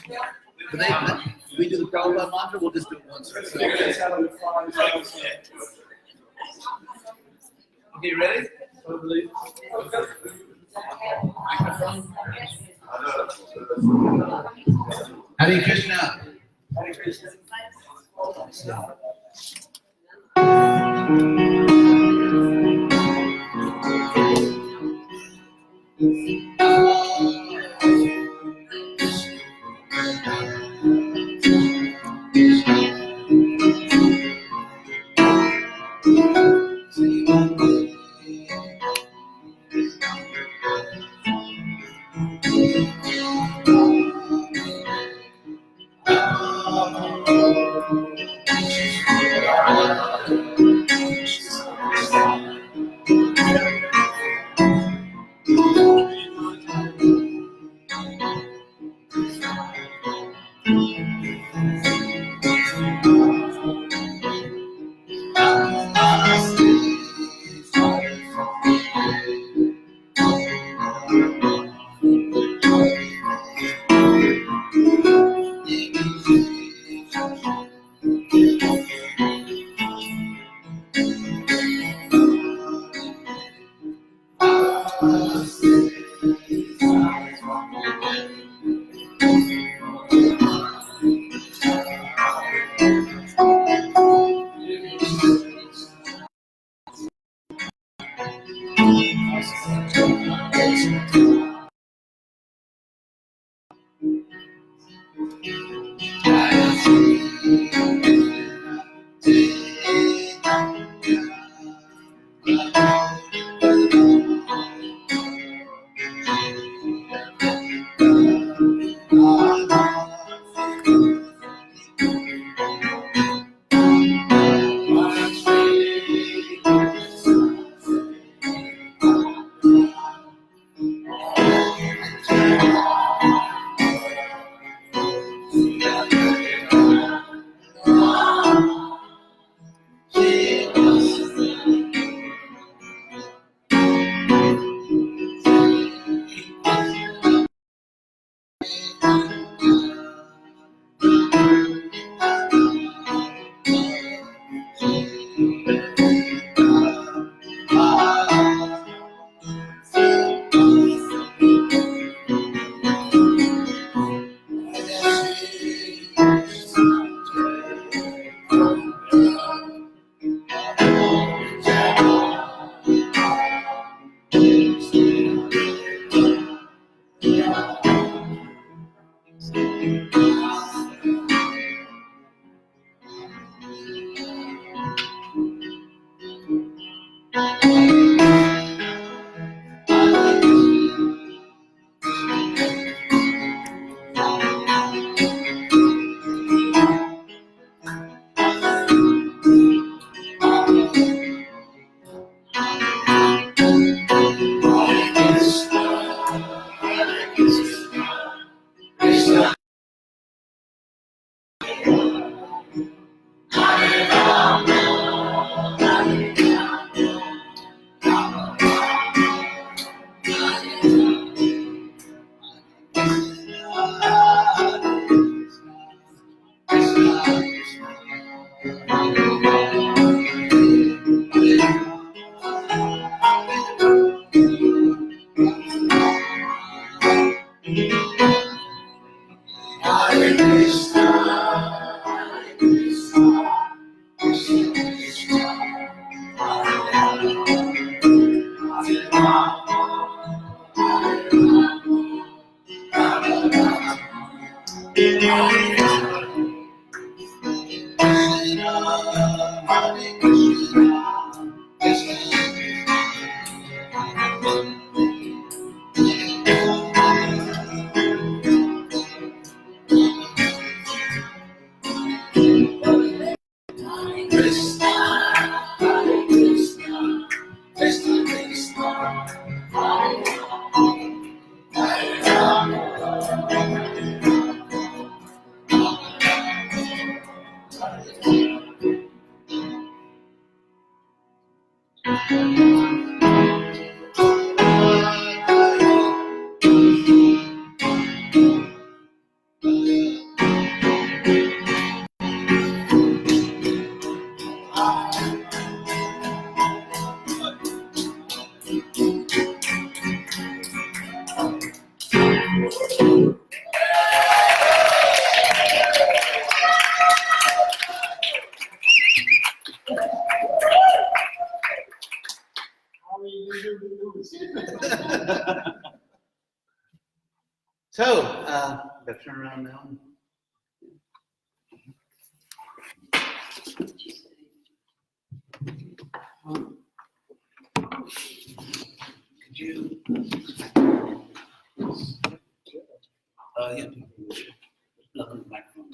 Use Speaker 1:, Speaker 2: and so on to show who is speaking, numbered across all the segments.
Speaker 1: But we do the Prabhupada mantra, we'll just do it once. Okay, ready? Hare Krishna. Hare Krishna. turn around now. Could you? Yeah. Look on the microphone.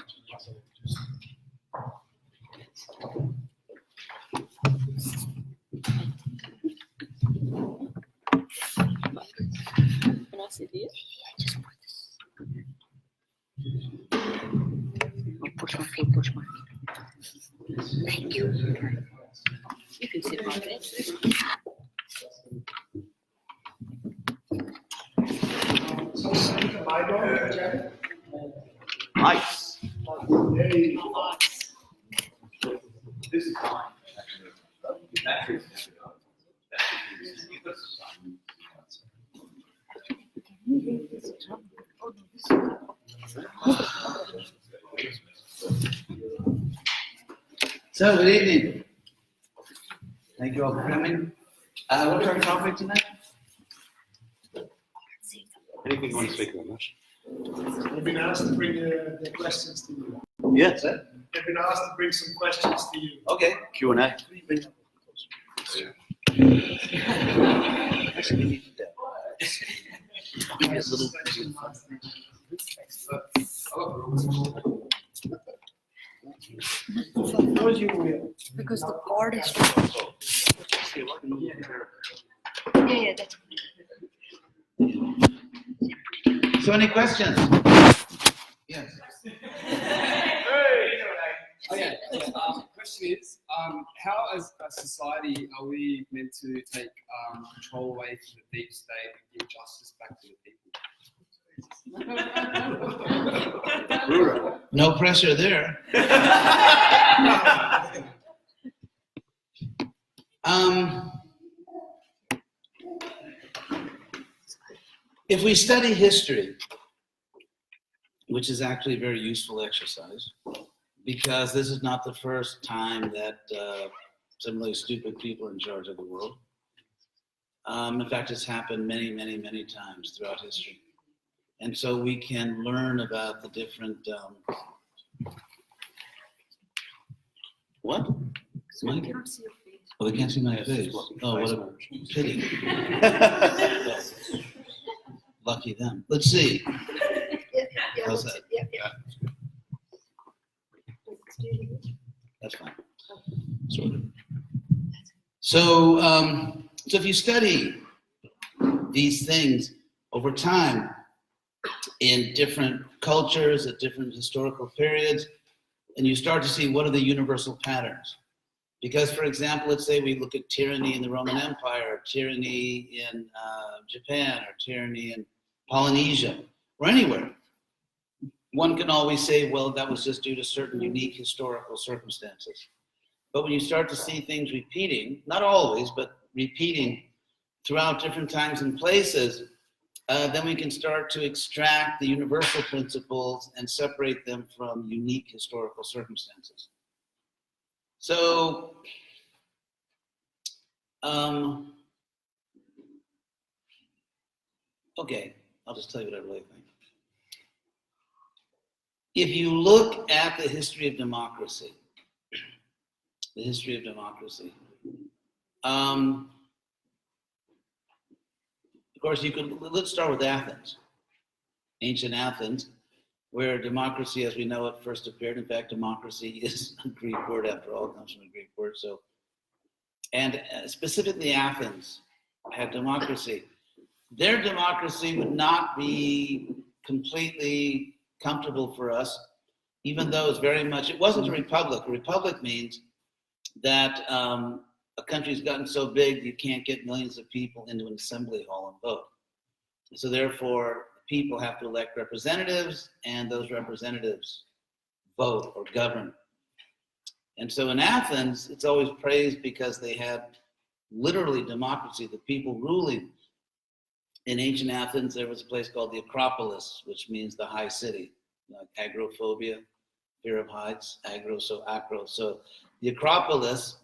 Speaker 2: Can I sit here? Push my feet, push my feet. Thank you. You can sit right there.
Speaker 1: Nice. This is fine. So, good evening. Thank you all for coming. What's our topic tonight?
Speaker 3: Anything you want to speak on that?
Speaker 4: I've been asked to bring the questions to you.
Speaker 1: Yes, sir.
Speaker 4: I've been asked to bring some questions to you.
Speaker 1: Okay.
Speaker 3: Q&A.
Speaker 1: Actually, we need to give me a little.
Speaker 2: Because the cord is. Yeah, that's.
Speaker 1: So, any questions? Yes.
Speaker 5: Question is, how as a society are we meant to take control away from the deep state and give justice back to the people?
Speaker 1: No pressure there. If we study history, which is actually a very useful exercise, because this is not the first time that some really stupid people are in charge of the world. In fact, it's happened many, many, many times throughout history. And so we can learn about the different... What? Mike? Oh, they can't see my face. Oh, what a pity. Lucky them. Let's see. How's that? That's fine. Sort of. So if you study these things over time in different cultures at different historical periods, and you start to see what are the universal patterns. Because, for example, let's say we look at tyranny in the Roman Empire, or tyranny in Japan, or tyranny in Polynesia, or anywhere. One can always say, well, that was just due to certain unique historical circumstances. But when you start to see things repeating, not always, but repeating throughout different times and places, then we can start to extract the universal principles and separate them from unique historical circumstances. So, okay, I'll just tell you what I really think. If you look at the history of democracy, of course, let's start with Athens, ancient Athens, where democracy as we know it first appeared. In fact, democracy is a Greek word after all, it comes from a Greek word. So, and specifically Athens had democracy. Their democracy would not be completely comfortable for us, even though it's very much, it wasn't a republic. A republic means that a country's gotten so big you can't get millions of people into an assembly hall and vote. So therefore, people have to elect representatives, and those representatives vote or govern. And so in Athens, it's always praised because they had literally democracy, the people ruling. In ancient Athens, there was a place called the Acropolis, which means the high city, like agoraphobia, fear of heights, agro, so acro. So the Acropolis,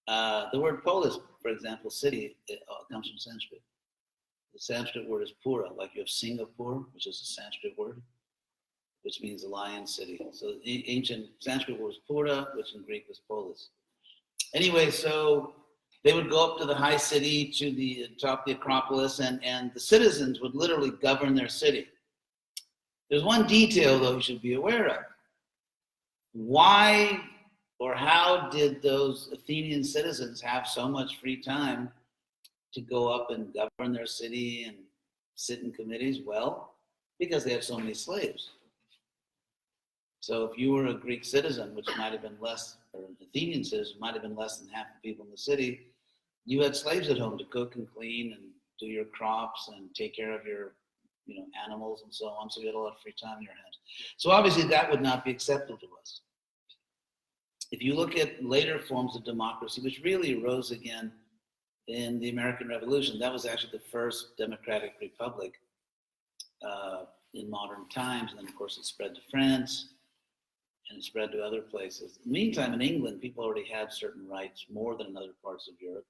Speaker 1: the word polis, for example, city, it comes from Sanskrit. The Sanskrit word is pura, like you have Singapore, which is a Sanskrit word. which means the lion city. So the ancient Sanskrit word was Pura, which in Greek was Polis. Anyway, so they would go up to the high city, to the top of the Acropolis, and the citizens would literally govern their city. There's one detail, though, you should be aware of. Why or how did those Athenian citizens have so much free time to go up and govern their city and sit in committees? Well, because they had so many slaves. So if you were a Greek citizen, which might have been less, or an Athenian citizen, might have been less than half the people in the city, you had slaves at home to cook and clean and do your crops and take care of your animals and so on. So you had a lot of free time in your hands. So obviously that would not be acceptable to us. If you look at later forms of democracy, which really arose again in the American Revolution, that was actually the first democratic republic in modern times. And then, of course, it spread to France and it spread to other places. In the meantime, in England, people already had certain rights more than in other parts of Europe.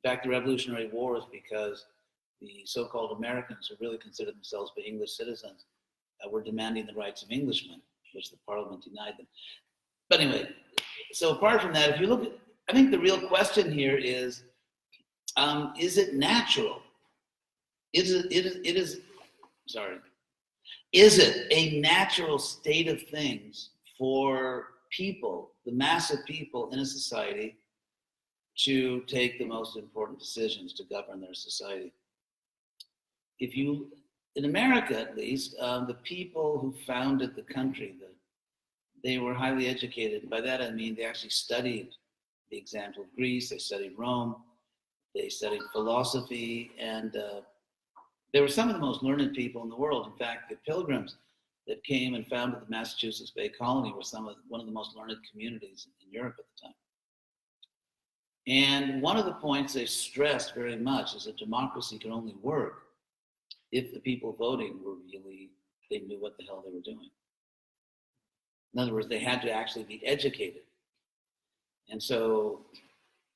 Speaker 1: In fact, the Revolutionary War is because the so-called Americans, who really considered themselves to be English citizens, were demanding the rights of Englishmen, which the Parliament denied them. But anyway, so apart from that, if you look at, I think the real question here is it natural? Is it a natural state of things for people, the mass of people in a society, to take the most important decisions to govern their society? In America at least, the people who founded the country, they were highly educated. By that I mean they actually studied the example of Greece, they studied Rome, they studied philosophy, and they were some of the most learned people in the world. In fact, the Pilgrims that came and founded the Massachusetts Bay Colony were one of the most learned communities in Europe at the time. And one of the points they stressed very much is that democracy can only work if the people voting they knew what the hell they were doing. In other words, they had to actually be educated. And so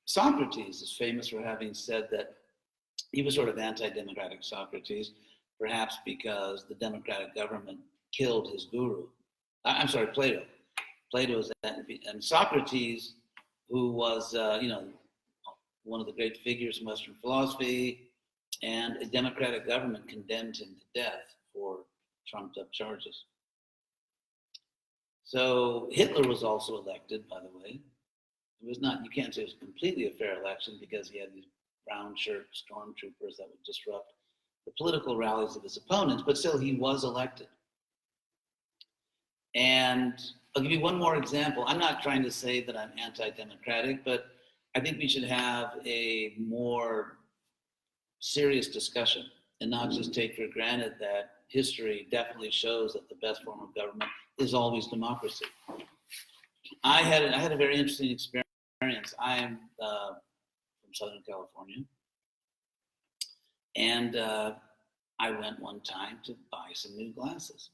Speaker 1: Socrates is famous for having said that he was sort of anti-democratic, Socrates, perhaps because the democratic government killed his guru. I'm sorry, Plato. Plato is and Socrates, who was, one of the great figures in Western philosophy, and a democratic government condemned him to death for trumped up charges. So Hitler was also elected, by the way. It was not, you can't say it was completely a fair election because he had these brown shirt stormtroopers that would disrupt the political rallies of his opponents, but still he was elected. And I'll give you one more example. I'm not trying to say that I'm anti-democratic, but I think we should have a more serious discussion and not just take for granted that history definitely shows that the best form of government is always democracy. I had a very interesting experience. I am from Southern California, and I went one time to buy some new glasses.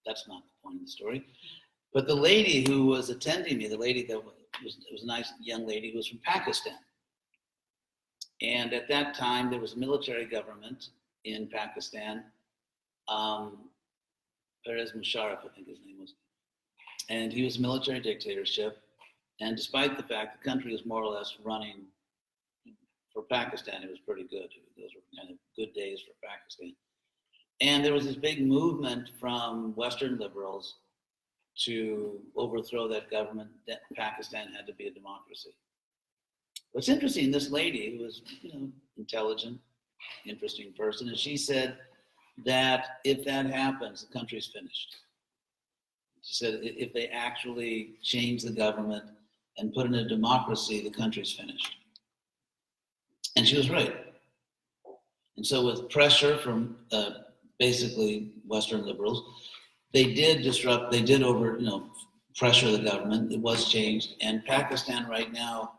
Speaker 1: That's not the point of the story. But the lady who was attending me, the lady that was a nice young lady who was from Pakistan. And at that time, there was a military government in Pakistan. Pervez Musharraf, I think his name was. And he was a military dictatorship. And despite the fact the country was more or less running, for Pakistan, it was pretty good. Those were kind of good days for Pakistan. And there was this big movement from Western liberals to overthrow that government, that Pakistan had to be a democracy. What's interesting, this lady, who was intelligent, interesting person, and she said that if that happens, the country's finished. She said if they actually change the government and put in a democracy, the country's finished. And she was right. And so with pressure from basically Western liberals, they did pressure the government. It was changed. And Pakistan right now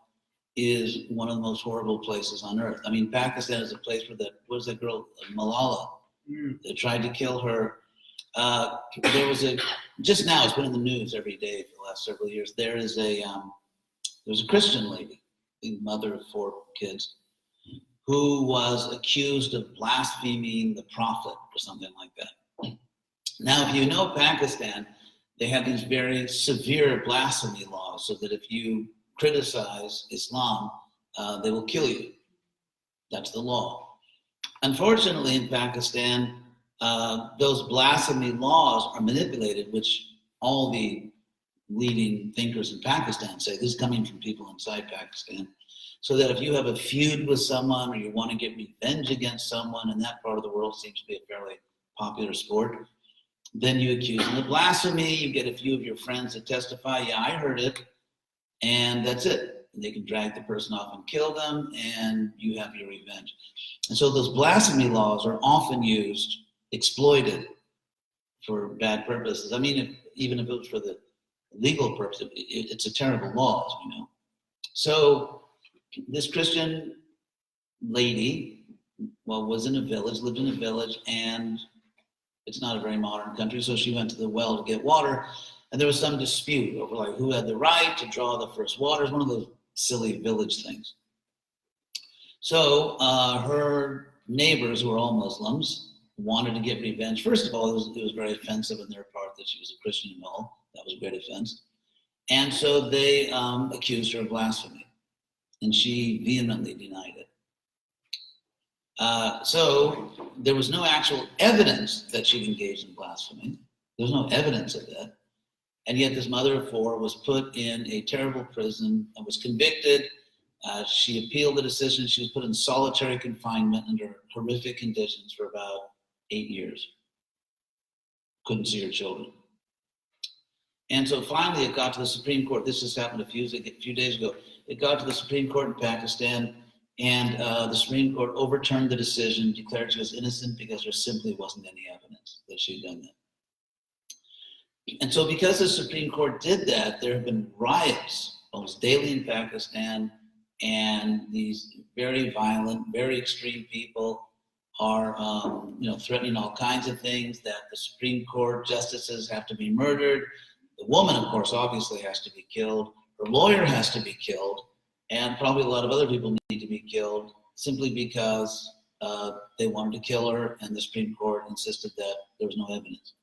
Speaker 1: is one of the most horrible places on earth. I mean, Pakistan is a place where what was that girl, Malala? They tried to kill her. Just now, it's been in the news every day for the last several years. There was a Christian lady, the mother of 4 kids, who was accused of blaspheming the prophet or something like that. Now, if you know Pakistan, they have these very severe blasphemy laws, so that if you criticize Islam, they will kill you. That's the law. Unfortunately, in Pakistan, those blasphemy laws are manipulated, which all the leading thinkers in Pakistan say. This is coming from people inside Pakistan. So that if you have a feud with someone or you want to get revenge against someone, and that part of the world seems to be a fairly popular sport, then you accuse them of blasphemy. You get a few of your friends to testify, yeah, I heard it, and that's it. And they can drag the person off and kill them, and you have your revenge. And so those blasphemy laws are often used, exploited for bad purposes. I mean, even if it was for the legal purpose, it's a terrible law, as we know. So this Christian lady, well, was in a village, lived in a village, and it's not a very modern country, so she went to the well to get water, and there was some dispute over like who had the right to draw the first water. It's one of those silly village things. So her neighbors, who were all Muslims, wanted to get revenge. First of all, it was very offensive on their part that she was a Christian and all. That was a great offense. And so they accused her of blasphemy, and she vehemently denied it. So there was no actual evidence that she'd engaged in blasphemy. There was no evidence of that. And yet this mother of four was put in a terrible prison and was convicted. She appealed the decision. She was put in solitary confinement under horrific conditions for about 8 years. Couldn't see her children. And so finally it got to the Supreme Court. This just happened a few days ago. It got to the Supreme Court in Pakistan, and the Supreme Court overturned the decision, declared she was innocent because there simply wasn't any evidence that she had done that. And so because the Supreme Court did that, there have been riots almost daily in Pakistan, and these very violent, very extreme people are threatening all kinds of things, that the Supreme Court justices have to be murdered. The woman, of course, obviously has to be killed. Her lawyer has to be killed, and probably a lot of other people need to be killed simply because they wanted to kill her, and the Supreme Court insisted that there was no evidence.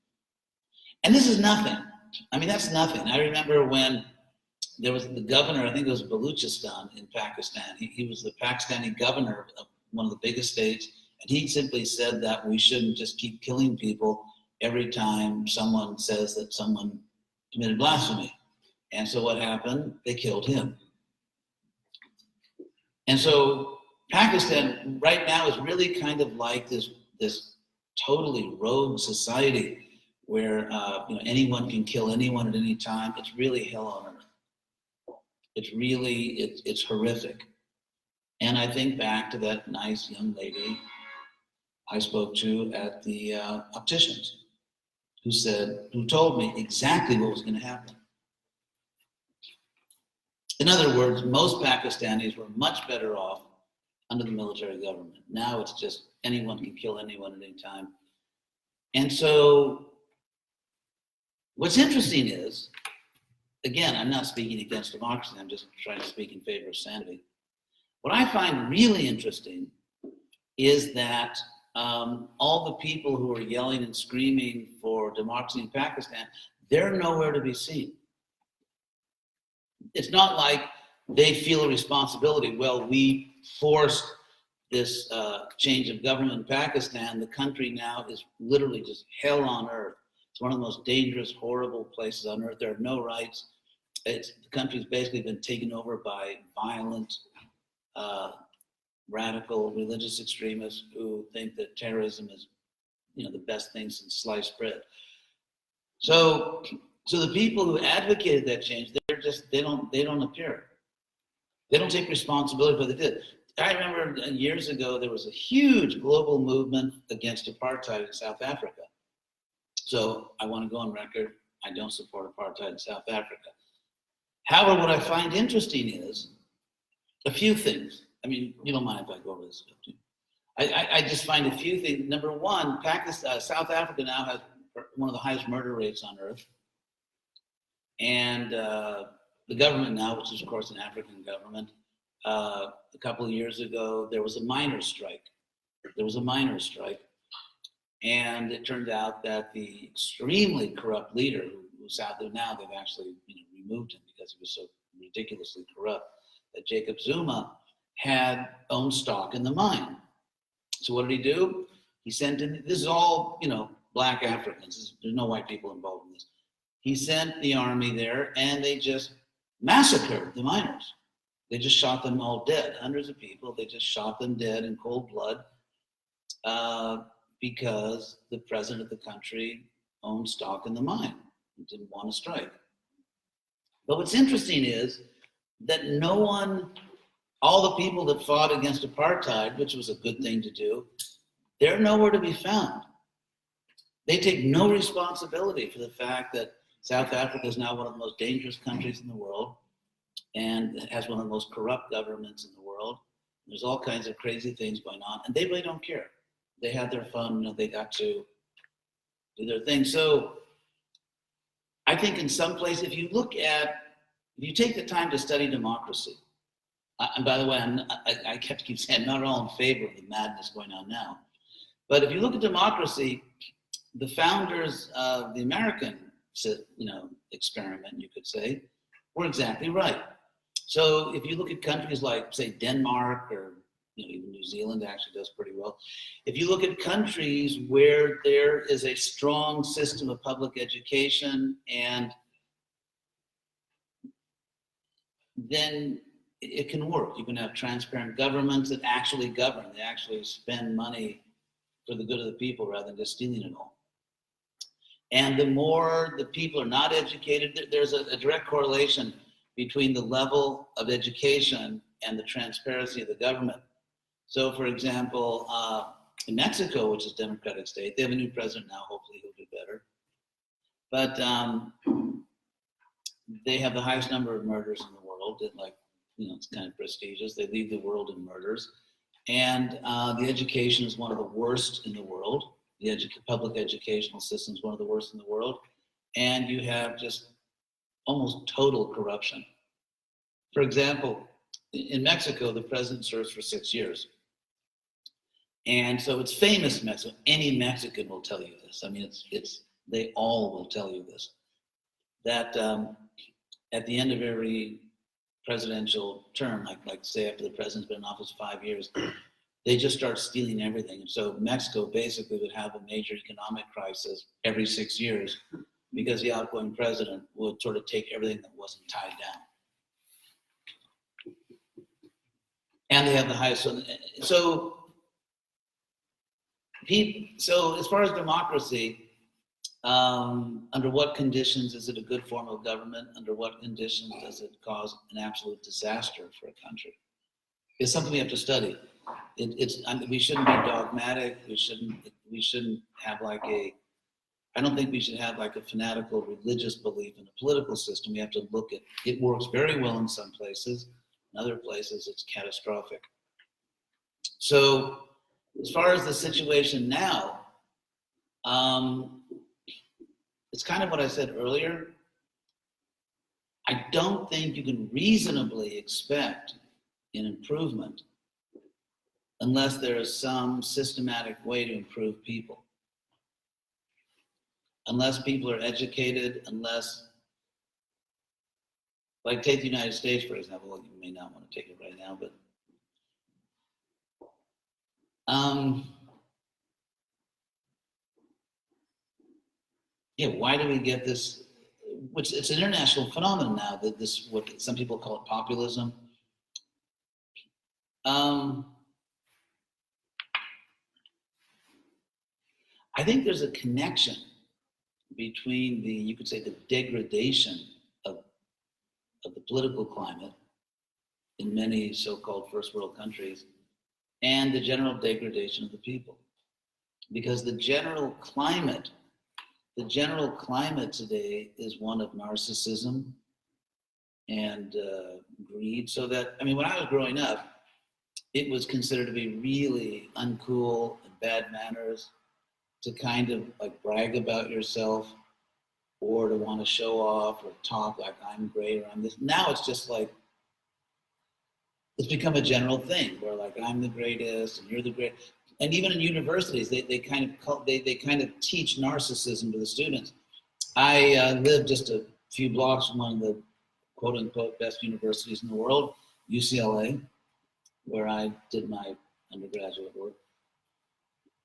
Speaker 1: And this is nothing. I mean, that's nothing. I remember when there was the governor, I think it was Baluchistan in Pakistan. He was the Pakistani governor of one of the biggest states, and he simply said that we shouldn't just keep killing people every time someone says that someone committed blasphemy. And so what happened? They killed him. And so Pakistan right now is really kind of like this totally rogue society where anyone can kill anyone at any time. It's really hell on earth. It's horrific. And I think back to that nice young lady I spoke to at the opticians, who told me exactly what was going to happen. In other words, most Pakistanis were much better off under the military government. Now it's just anyone can kill anyone at any time. And so what's interesting is, again, I'm not speaking against democracy, I'm just trying to speak in favor of sanity. What I find really interesting is that all the people who are yelling and screaming for democracy in Pakistan, they're nowhere to be seen. It's not like they feel a responsibility. Well, we forced this change of government in Pakistan. The country now is literally just hell on earth. It's one of the most dangerous, horrible places on earth. There are no rights. The country's basically been taken over by violent, radical religious extremists who think that terrorism is, the best thing since sliced bread. So the people who advocated that change, they don't appear. They don't take responsibility for what they did. I remember years ago there was a huge global movement against apartheid in South Africa. So I want to go on record, I don't support apartheid in South Africa. However, what I find interesting is a few things. I mean, you don't mind if I go over this? I just find a few things. Number one, South Africa now has one of the highest murder rates on earth. And the government now, which is of course an African government, a couple of years ago, there was a miners' strike. And it turned out that the extremely corrupt leader, who's out there now, they've actually removed him because he was so ridiculously corrupt, that Jacob Zuma had owned stock in the mine. So what did he do? He sent in, this is all, black Africans. There's no white people involved in this. He sent the army there and they just massacred the miners. They just shot them all dead, hundreds of people. They just shot them dead in cold blood because the president of the country owned stock in the mine. He didn't want to strike. But what's interesting is that no one, all the people that fought against apartheid, which was a good thing to do, they're nowhere to be found. They take no responsibility for the fact that South Africa is now one of the most dangerous countries in the world and it has one of the most corrupt governments in the world. There's all kinds of crazy things going on, and they really don't care. They had their fun, they got to do their thing. So I think in some places, if you take the time to study democracy, and by the way, I keep saying I'm not all in favor of the madness going on now, but if you look at democracy, the founders of the American, experiment, you could say, were exactly right. So if you look at countries like, say, Denmark, or even New Zealand actually does pretty well. If you look at countries where there is a strong system of public education, and then it can work. You can have transparent governments that actually govern. They actually spend money for the good of the people rather than just stealing it all. And the more the people are not educated, there's a direct correlation between the level of education and the transparency of the government. So, for example, in Mexico, which is a democratic state, they have a new president now. Hopefully he'll do better. But they have the highest number of murders in the world. It's kind of prestigious. They lead the world in murders. And the education is one of the worst in the world. The public educational system is one of the worst in the world. And you have just almost total corruption. For example, in Mexico, the president serves for 6 years. And so it's famous in Mexico. Any Mexican will tell you this. I mean, they all will tell you this, that at the end of every presidential term, like say after the president's been in office 5 years, they just start stealing everything. And so Mexico basically would have a major economic crisis every 6 years because the outgoing president would sort of take everything that wasn't tied down. And they have the highest, so as far as democracy, under what conditions is it a good form of government? Under what conditions does it cause an absolute disaster for a country? It's something we have to study. We shouldn't be dogmatic. We shouldn't have I don't think we should have a fanatical religious belief in a political system. We have to look at, it works very well in some places. In other places, it's catastrophic. So as far as the situation now, it's kind of what I said earlier. I don't think you can reasonably expect an improvement unless there is some systematic way to improve people. Unless people are educated, take the United States, for example. Well, you may not want to take it right now, but why do we get this? Which it's an international phenomenon now. That this, what some people call it populism. I think there's a connection between you could say the degradation of the political climate in many so-called first world countries and the general degradation of the people. Because the general climate today is one of narcissism and greed. So that, when I was growing up, it was considered to be really uncool and bad manners to kind of brag about yourself or to want to show off or talk like I'm great or I'm this. Now it's just it's become a general thing where I'm the greatest and you're the great. and even in universities, they kind of teach narcissism to the students. I live just a few blocks from one of the quote unquote best universities in the world, UCLA, where I did my undergraduate work.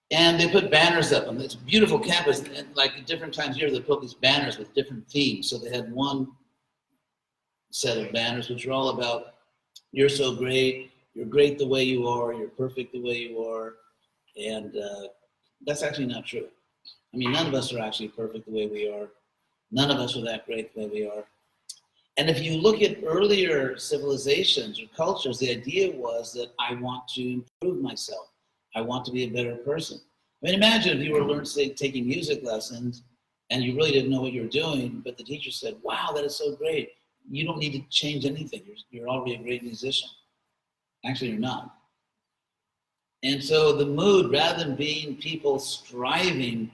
Speaker 1: And they put banners up, and it's a beautiful campus. And like at different times of year, they put these banners with different themes. So they had one set of banners which were all about, you're so great, you're great the way you are, you're perfect the way you are. And that's actually not true. I mean, none of us are actually perfect the way we are. None of us are that great the way we are. And if you look at earlier civilizations or cultures, the idea was that I want to improve myself. I want to be a better person. I mean, imagine if you were taking music lessons and you really didn't know what you were doing, but the teacher said, wow, that is so great. You don't need to change anything. You're already a great musician. Actually, you're not. And so the mood, rather than being people striving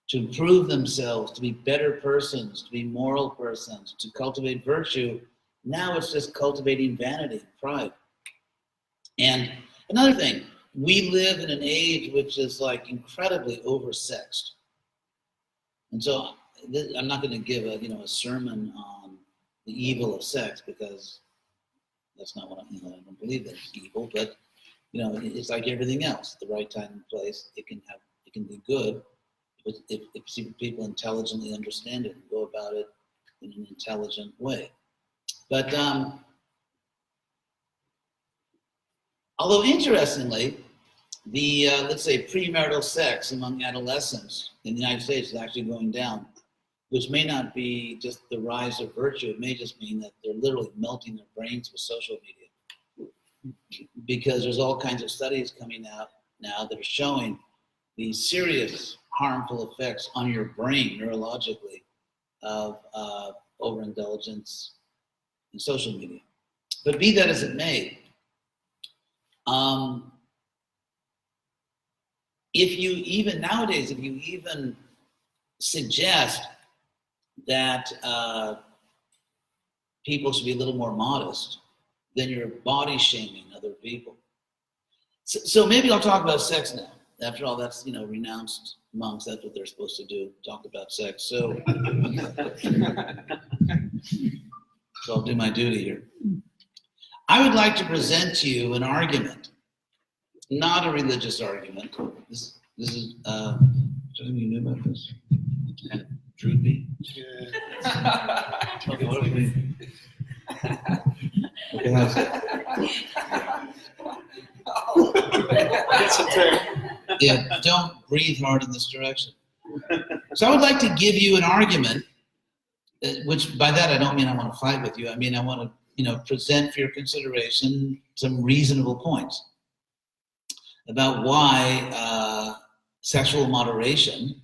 Speaker 1: to improve themselves, to be better persons, to be moral persons, to cultivate virtue, now it's just cultivating vanity, pride. And another thing, we live in an age which is like incredibly oversexed. And so I'm not going to give a sermon on the evil of sex, because that's not what I don't believe that it's evil, but it's like everything else. At the right time and place, it can be good if people intelligently understand it and go about it in an intelligent way. But although interestingly, the let's say premarital sex among adolescents in the United States is actually going down, which may not be just the rise of virtue. It may just mean that they're literally melting their brains with social media, because there's all kinds of studies coming out now that are showing the serious harmful effects on your brain neurologically of overindulgence in social media. But be that as it may, if you even suggest that people should be a little more modest, then you're body shaming other people. So maybe I'll talk about sex now. After all, that's renounced monks. That's what they're supposed to do, talk about sex. So I'll do my duty here. I would like to present to you an argument, not a religious argument. This is something you knew about this? Kind of droopy.
Speaker 4: Yeah.
Speaker 1: Okay, what do we mean? Okay, how's it?
Speaker 4: That's a turn.
Speaker 1: Yeah, don't breathe hard in this direction. So I would like to give you an argument, which by that I don't mean I want to fight with you. I mean I want to, present for your consideration some reasonable points about why sexual moderation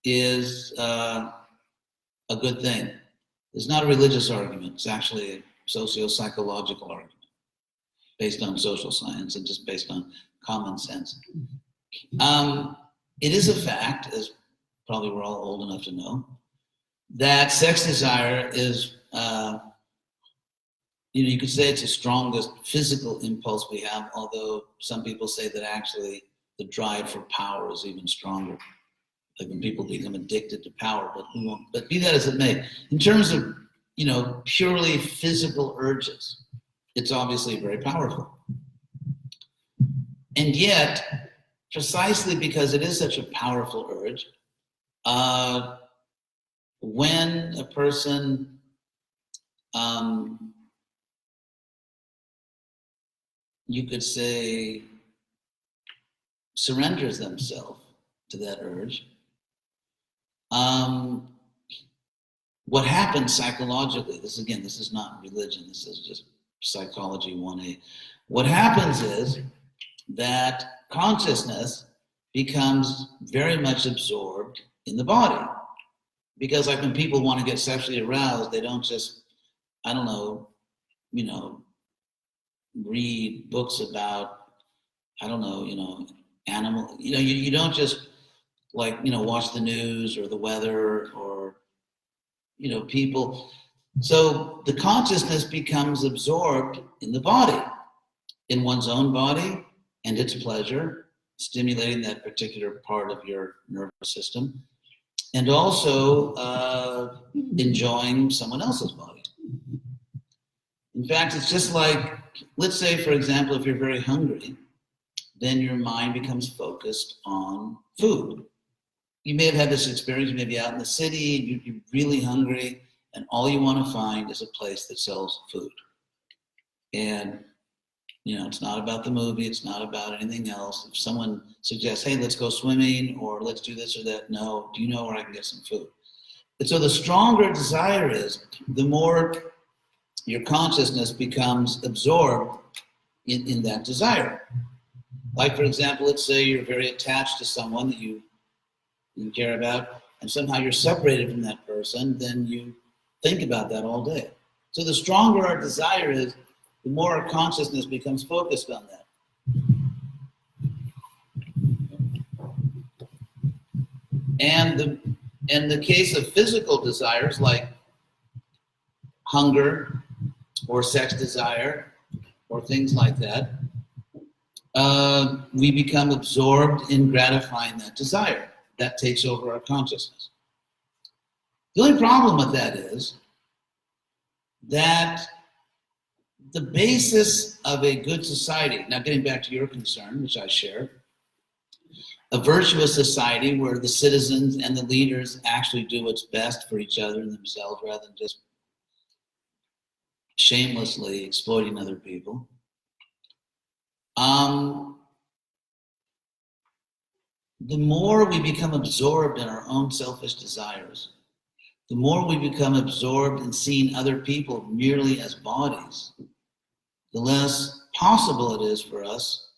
Speaker 1: is a good thing. It's not a religious argument. It's actually a socio-psychological argument based on social science and just based on common sense. It is a fact, as probably we're all old enough to know, that sex desire is, you could say it's the strongest physical impulse we have, although some people say that actually the drive for power is even stronger. Like when people become addicted to power, but be that as it may, in terms of, purely physical urges, it's obviously very powerful. And yet, precisely because it is such a powerful urge, when a person you could say surrenders themselves to that urge, what happens psychologically, this is not religion, this is just psychology 1A. What happens is that consciousness becomes very much absorbed in the body. Because like when people want to get sexually aroused, they don't just, read books about, animal, you don't just watch the news or the weather or, people. So the consciousness becomes absorbed in the body, in one's own body and its pleasure, stimulating that particular part of your nervous system, and also enjoying someone else's body. In fact, it's just like, let's say, for example, if you're very hungry, then your mind becomes focused on food. You may have had this experience, maybe out in the city, you're really hungry, and all you want to find is a place that sells food. And, you know, it's not about the movie, it's not about anything else. If someone suggests, hey, let's go swimming, or let's do this or that, no, do you know where I can get some food? And so the stronger desire is, the more your consciousness becomes absorbed in that desire. Like, for example, let's say you're very attached to someone that you care about, and somehow you're separated from that person, then you think about that all day. So the stronger our desire is, the more our consciousness becomes focused on that. And in the case of physical desires like hunger or sex desire or things like that, we become absorbed in gratifying that desire. That takes over our consciousness. The only problem with that is that the basis of a good society, now getting back to your concern, which I share, a virtuous society where the citizens and the leaders actually do what's best for each other and themselves rather than just shamelessly exploiting other people. The more we become absorbed in our own selfish desires, the more we become absorbed in seeing other people merely as bodies, the less possible it is for us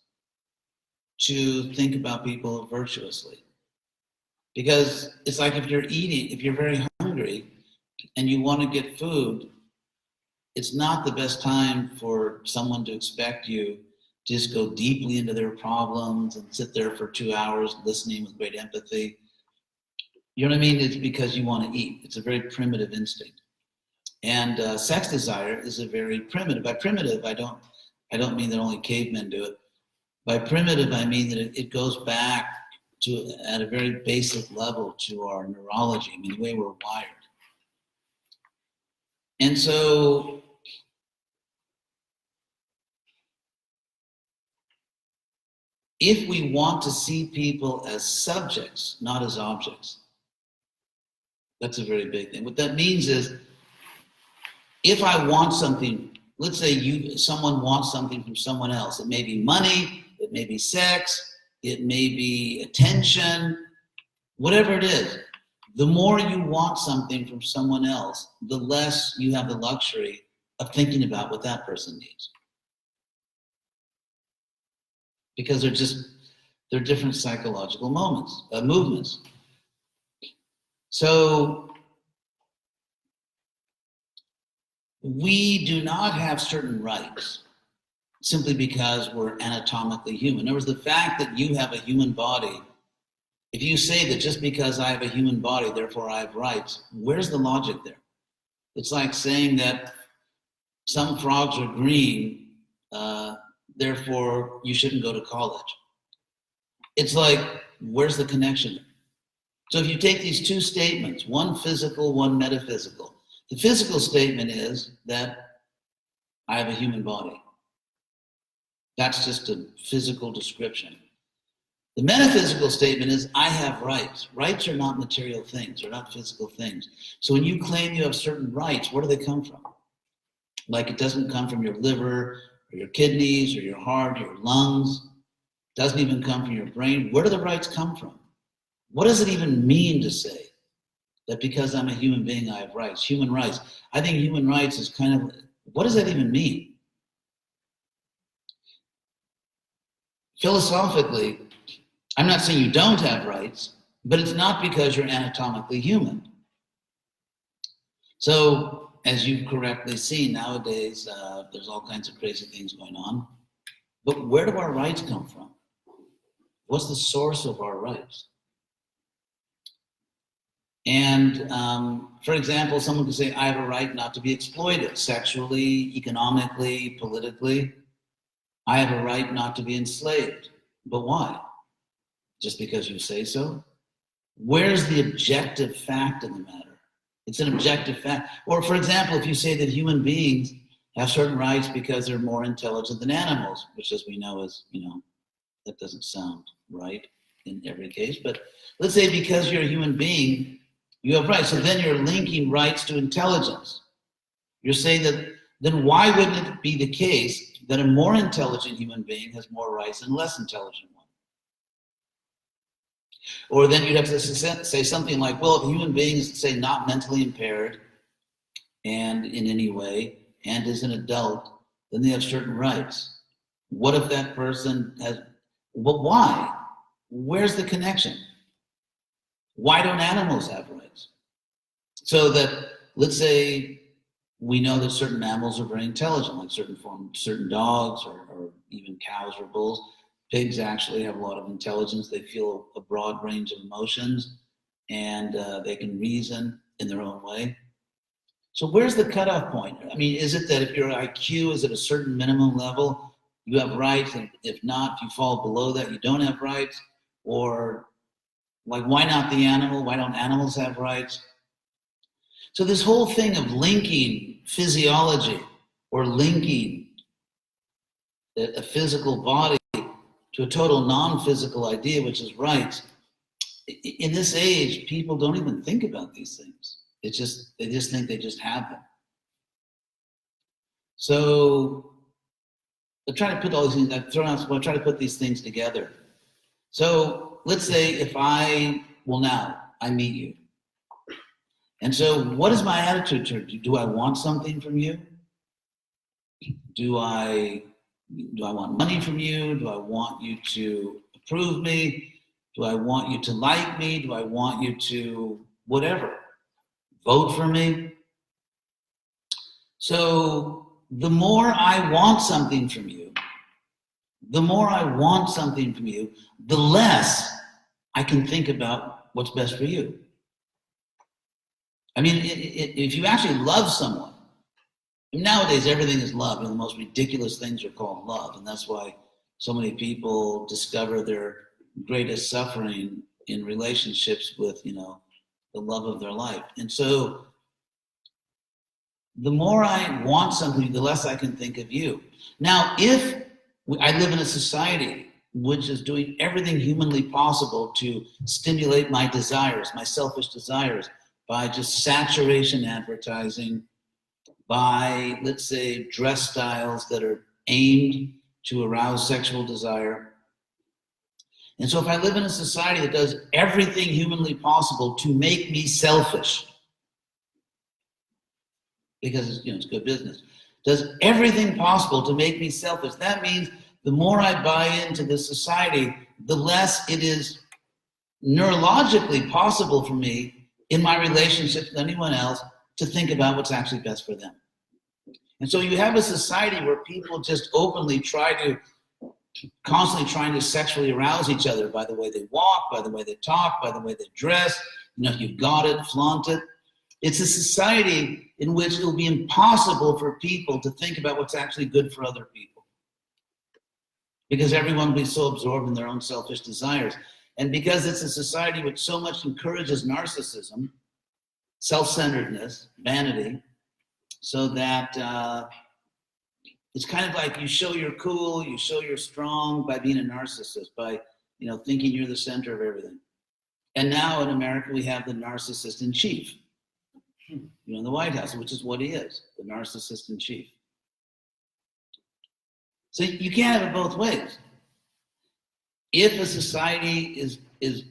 Speaker 1: to think about people virtuously. Because it's like if you're eating, if you're very hungry and you want to get food, it's not the best time for someone to expect you to just go deeply into their problems and sit there for 2 hours listening with great empathy. You know what I mean? It's because you want to eat. It's a very primitive instinct. And sex desire is a very primitive. By primitive, I don't mean that only cavemen do it. By primitive, I mean that it goes back to, at a very basic level, to our neurology, I mean, the way we're wired. And so, if we want to see people as subjects, not as objects, that's a very big thing. What that means is, if I want something, let's say someone wants something from someone else. It may be money, it may be sex, it may be attention, whatever it is. The more you want something from someone else, the less you have the luxury of thinking about what that person needs. Because they're different psychological movements. So we do not have certain rights simply because we're anatomically human. In other words, the fact that you have a human body, if you say that just because I have a human body, therefore I have rights, where's the logic there? It's like saying that some frogs are green, therefore you shouldn't go to college. It's like, where's the connection? So if you take these two statements, one physical, one metaphysical, the physical statement is that I have a human body. That's just a physical description. The metaphysical statement is I have rights. Rights are not material things, they're not physical things. So when you claim you have certain rights, where do they come from? Like, it doesn't come from your liver or your kidneys or your heart or your lungs. It doesn't even come from your brain. Where do the rights come from? What does it even mean to say that because I'm a human being, I have rights? Human rights. I think human rights is kind of, what does that even mean? Philosophically, I'm not saying you don't have rights, but it's not because you're anatomically human. So, as you've correctly seen, nowadays, there's all kinds of crazy things going on. But where do our rights come from? What's the source of our rights? And for example, someone could say, I have a right not to be exploited sexually, economically, politically. I have a right not to be enslaved. But why? just because you say so? Where's the objective fact in the matter? It's an objective fact. Or for example, if you say that human beings have certain rights because they're more intelligent than animals, which as we know is, that doesn't sound right in every case. But let's say because you're a human being, you have rights. So then you're linking rights to intelligence. You're saying that, then why wouldn't it be the case that a more intelligent human being has more rights than a less intelligent one? Or then you'd have to say something like, well, if a human being is, say, not mentally impaired and in any way, and is an adult, then they have certain rights. What if that person has, well, why? Where's the connection? Why don't animals have rights? So that, let's say, we know that certain mammals are very intelligent, like certain dogs or even cows or bulls. Pigs actually have a lot of intelligence. They feel a broad range of emotions, and they can reason in their own way. So where's the cutoff point? I mean, is it that if your IQ is at a certain minimum level, you have rights, and if not, if you fall below that, you don't have rights? Or like, why not the animal? Why don't animals have rights? So this whole thing of linking physiology or linking a physical body to a total non-physical idea, which is rights. In this age, people don't even think about these things. They just think they just have them. So I try to put all these things, I try to put these things together. So let's say if I meet you. And so what is my attitude towards you? Do I want something from you? Do I want money from you? Do I want you to approve me? Do I want you to like me? Do I want you to whatever? Vote for me? So the more I want something from you, the less I can think about what's best for you. I mean, if you actually love someone, nowadays everything is love. The most ridiculous things are called love, and that's why so many people discover their greatest suffering in relationships with, the love of their life. And so the more I want something, the less I can think of you. Now, if I live in a society which is doing everything humanly possible to stimulate my desires, my selfish desires, by just saturation advertising, by, let's say, dress styles that are aimed to arouse sexual desire. And so if I live in a society that does everything humanly possible to make me selfish, because it's good business, does everything possible to make me selfish, that means the more I buy into this society, the less it is neurologically possible for me in my relationship with anyone else to think about what's actually best for them. And so you have a society where people just openly constantly trying to sexually arouse each other by the way they walk, by the way they talk, by the way they dress. You've got it, flaunt it. It's a society in which it will be impossible for people to think about what's actually good for other people, because everyone will be so absorbed in their own selfish desires. And because it's a society which so much encourages narcissism, self-centeredness, vanity, so that it's kind of like you show you're cool, you show you're strong by being a narcissist, by thinking you're the center of everything. And now in America we have the narcissist in chief, in the White House, which is what he is, the narcissist in chief. So you can't have it both ways. If a society is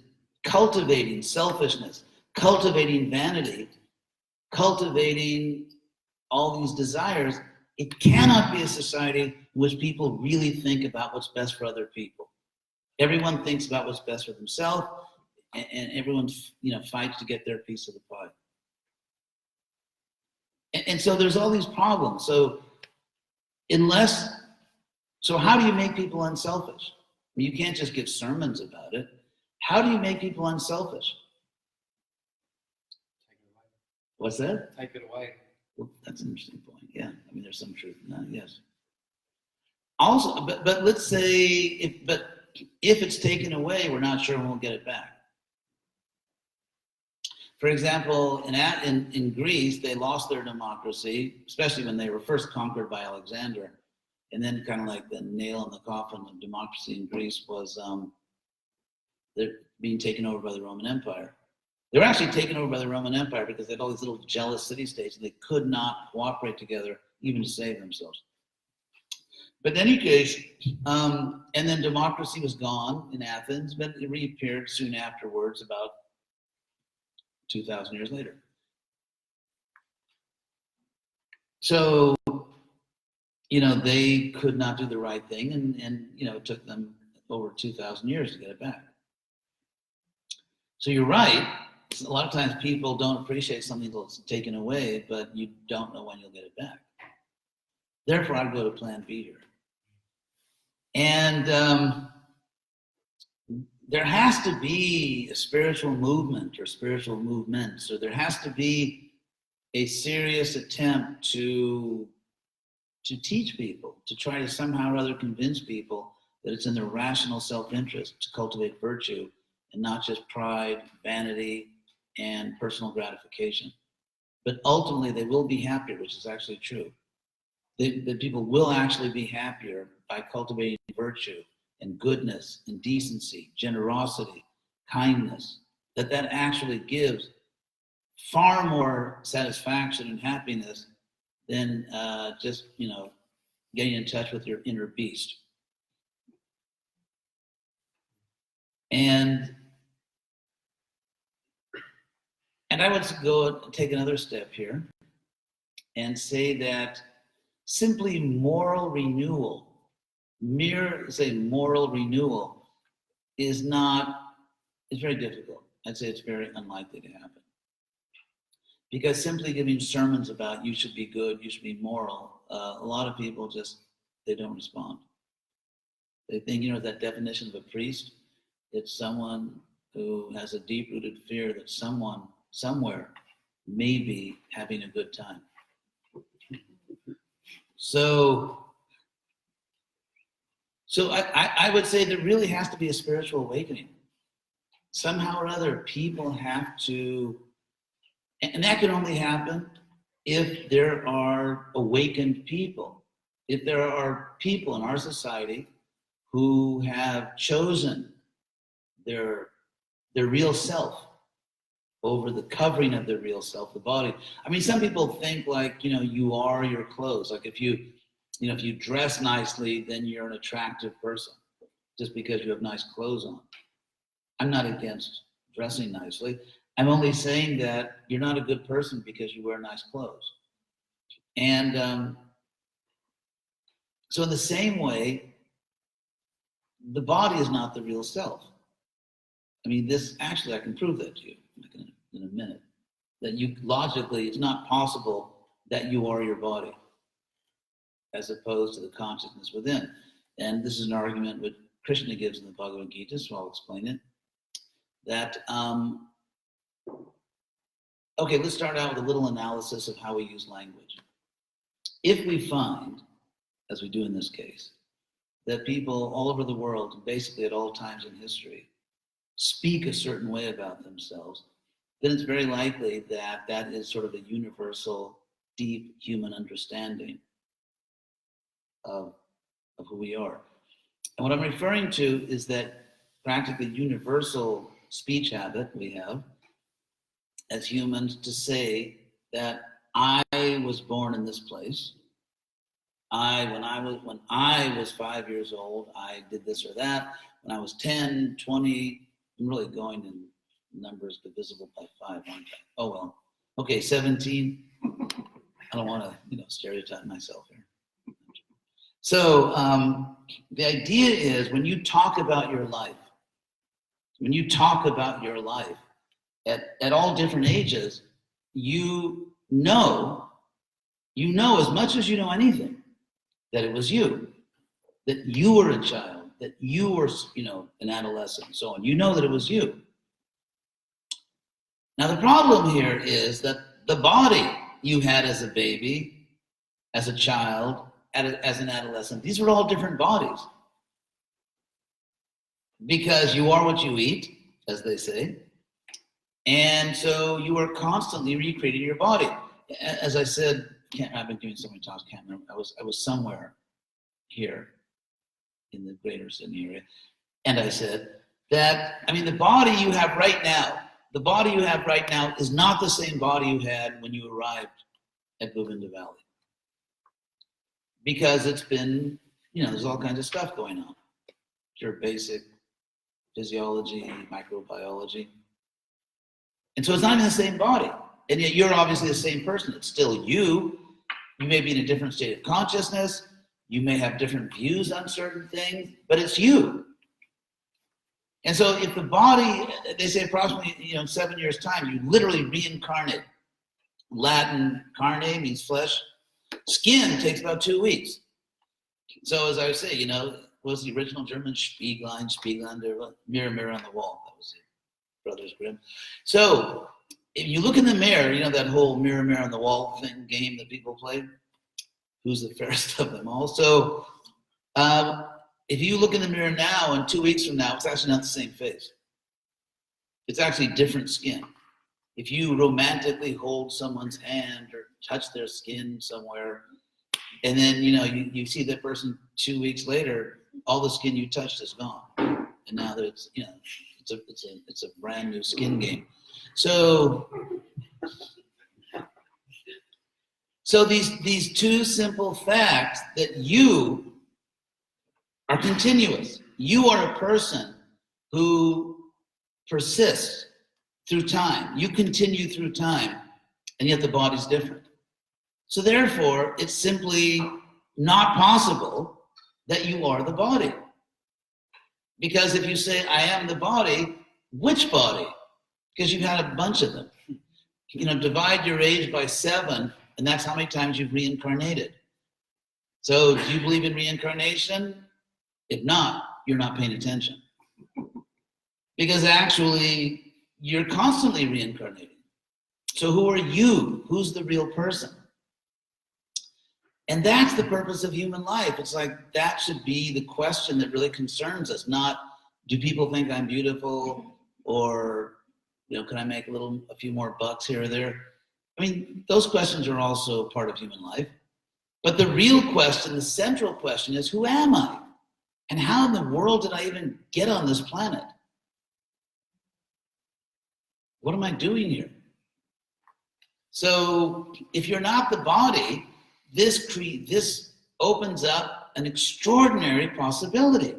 Speaker 1: cultivating selfishness, cultivating vanity, cultivating all these desires, it cannot be a society in which people really think about what's best for other people. Everyone thinks about what's best for themselves, and everyone fights to get their piece of the pie. And so there's all these problems. So how do you make people unselfish? You can't just give sermons about it. How do you make people unselfish?
Speaker 5: Take it away.
Speaker 1: What's that?
Speaker 5: Take it away.
Speaker 1: Well, that's an interesting point. Yeah, there's some truth in that. Yes. Also, but let's say if it's taken away, we're not sure when we'll get it back. For example, in Greece, they lost their democracy, especially when they were first conquered by Alexander. And then kind of like the nail in the coffin of democracy in Greece was they're being taken over by the Roman Empire. They were actually taken over by the Roman Empire because they had all these little jealous city-states and they could not cooperate together even to save themselves. But in any case, and then democracy was gone in Athens, but it reappeared soon afterwards, about 2,000 years later. So, they could not do the right thing, and it took them over 2,000 years to get it back. So you're right. A lot of times people don't appreciate something that's taken away, but you don't know when you'll get it back. Therefore, I'd go to Plan B here. And there has to be a spiritual movement or spiritual movements, or there has to be a serious attempt to teach people, to try to somehow or other convince people that it's in their rational self-interest to cultivate virtue and not just pride, vanity, and personal gratification. But ultimately, they will be happier, which is actually true. The people will actually be happier by cultivating virtue and goodness and decency, generosity, kindness, that actually gives far more satisfaction and happiness than just, getting in touch with your inner beast. And I would go take another step here and say that simply moral renewal, moral renewal is very difficult. I'd say it's very unlikely to happen. Because simply giving sermons about you should be good, you should be moral, a lot of people they don't respond. They think, that definition of a priest, it's someone who has a deep-rooted fear that someone, somewhere, may be having a good time. So I would say there really has to be a spiritual awakening. Somehow or other, people have to, and that can only happen if there are awakened people. If there are people in our society who have chosen their real self over the covering of their real self, the body. I mean, some people think you are your clothes. Like if you dress nicely, then you're an attractive person just because you have nice clothes on. I'm not against dressing nicely. I'm only saying that you're not a good person because you wear nice clothes. And so in the same way, the body is not the real self. I mean, I can prove that to you in a minute. That logically, it's not possible that you are your body as opposed to the consciousness within. And this is an argument which Krishna gives in the Bhagavad Gita, so I'll explain it. That, okay, let's start out with a little analysis of how we use language. If we find, as we do in this case, that people all over the world, basically at all times in history, speak a certain way about themselves, then it's very likely that is sort of a universal, deep human understanding of who we are. And what I'm referring to is that practically universal speech habit we have as humans to say that I was born in this place. When I was 5 years old, I did this or that. When I was 10, 20, I'm really going in numbers divisible by 5, aren't I? Oh well. Okay, 17. I don't want to, stereotype myself here. So the idea is when you talk about your life, at all different ages, you know as much as you know anything, that it was you, that you were a child, that you were, an adolescent, and so on. You know that it was you. Now the problem here is that the body you had as a baby, as a child, as an adolescent, these were all different bodies. because you are what you eat, as they say. And so you are constantly recreating your body. As I said, I've been doing so many talks, can't remember. I was somewhere here in the greater Sydney area. And I said that, I mean, the body you have right now is not the same body you had when you arrived at Govinda Valley. Because it's been, there's all kinds of stuff going on. Your basic physiology, microbiology. And so it's not even the same body. And yet you're obviously the same person. It's still you. You may be in a different state of consciousness. You may have different views on certain things, but it's you. And so if the body, they say approximately, in 7 years' time, you literally reincarnate. Latin carne means flesh. Skin takes about 2 weeks. So as I say, was the original German Spieglein, mirror, mirror on the wall. That was it, Brothers Grimm. So if you look in the mirror, that whole mirror, mirror on the wall thing game that people play, who's the fairest of them all? So if you look in the mirror now and 2 weeks from now, it's actually not the same face. It's actually different skin. If you romantically hold someone's hand or touch their skin somewhere, and then you see that person 2 weeks later, all the skin you touched is gone, and now that it's a brand new skin game. So these two simple facts that you are continuous. You are a person who persists through time. You continue through time, and yet the body's different. So therefore, it's simply not possible that you are the body. Because if you say, I am the body, which body? Because you've had a bunch of them. Divide your age by 7, and that's how many times you've reincarnated. So do you believe in reincarnation? If not, you're not paying attention. Because actually, you're constantly reincarnating. So who are you? Who's the real person? And that's the purpose of human life. It's like that should be the question that really concerns us, not do people think I'm beautiful, or can I make a few more bucks here or there? I mean, those questions are also part of human life. But the real question, the central question is, who am I? And how in the world did I even get on this planet? What am I doing here? So if you're not the body, this opens up an extraordinary possibility.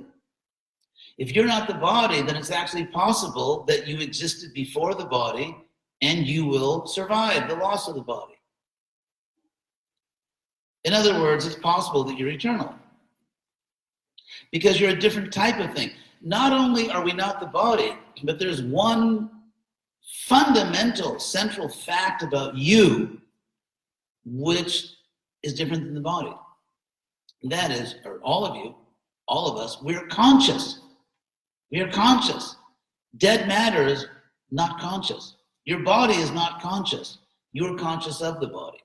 Speaker 1: If you're not the body, then it's actually possible that you existed before the body and you will survive the loss of the body. In other words, it's possible that you're eternal. Because you're a different type of thing. Not only are we not the body, but there's one fundamental, central fact about you which is different than the body. That is, or all of you, all of us, we're conscious. We are conscious. Dead matter is not conscious. Your body is not conscious. You are conscious of the body.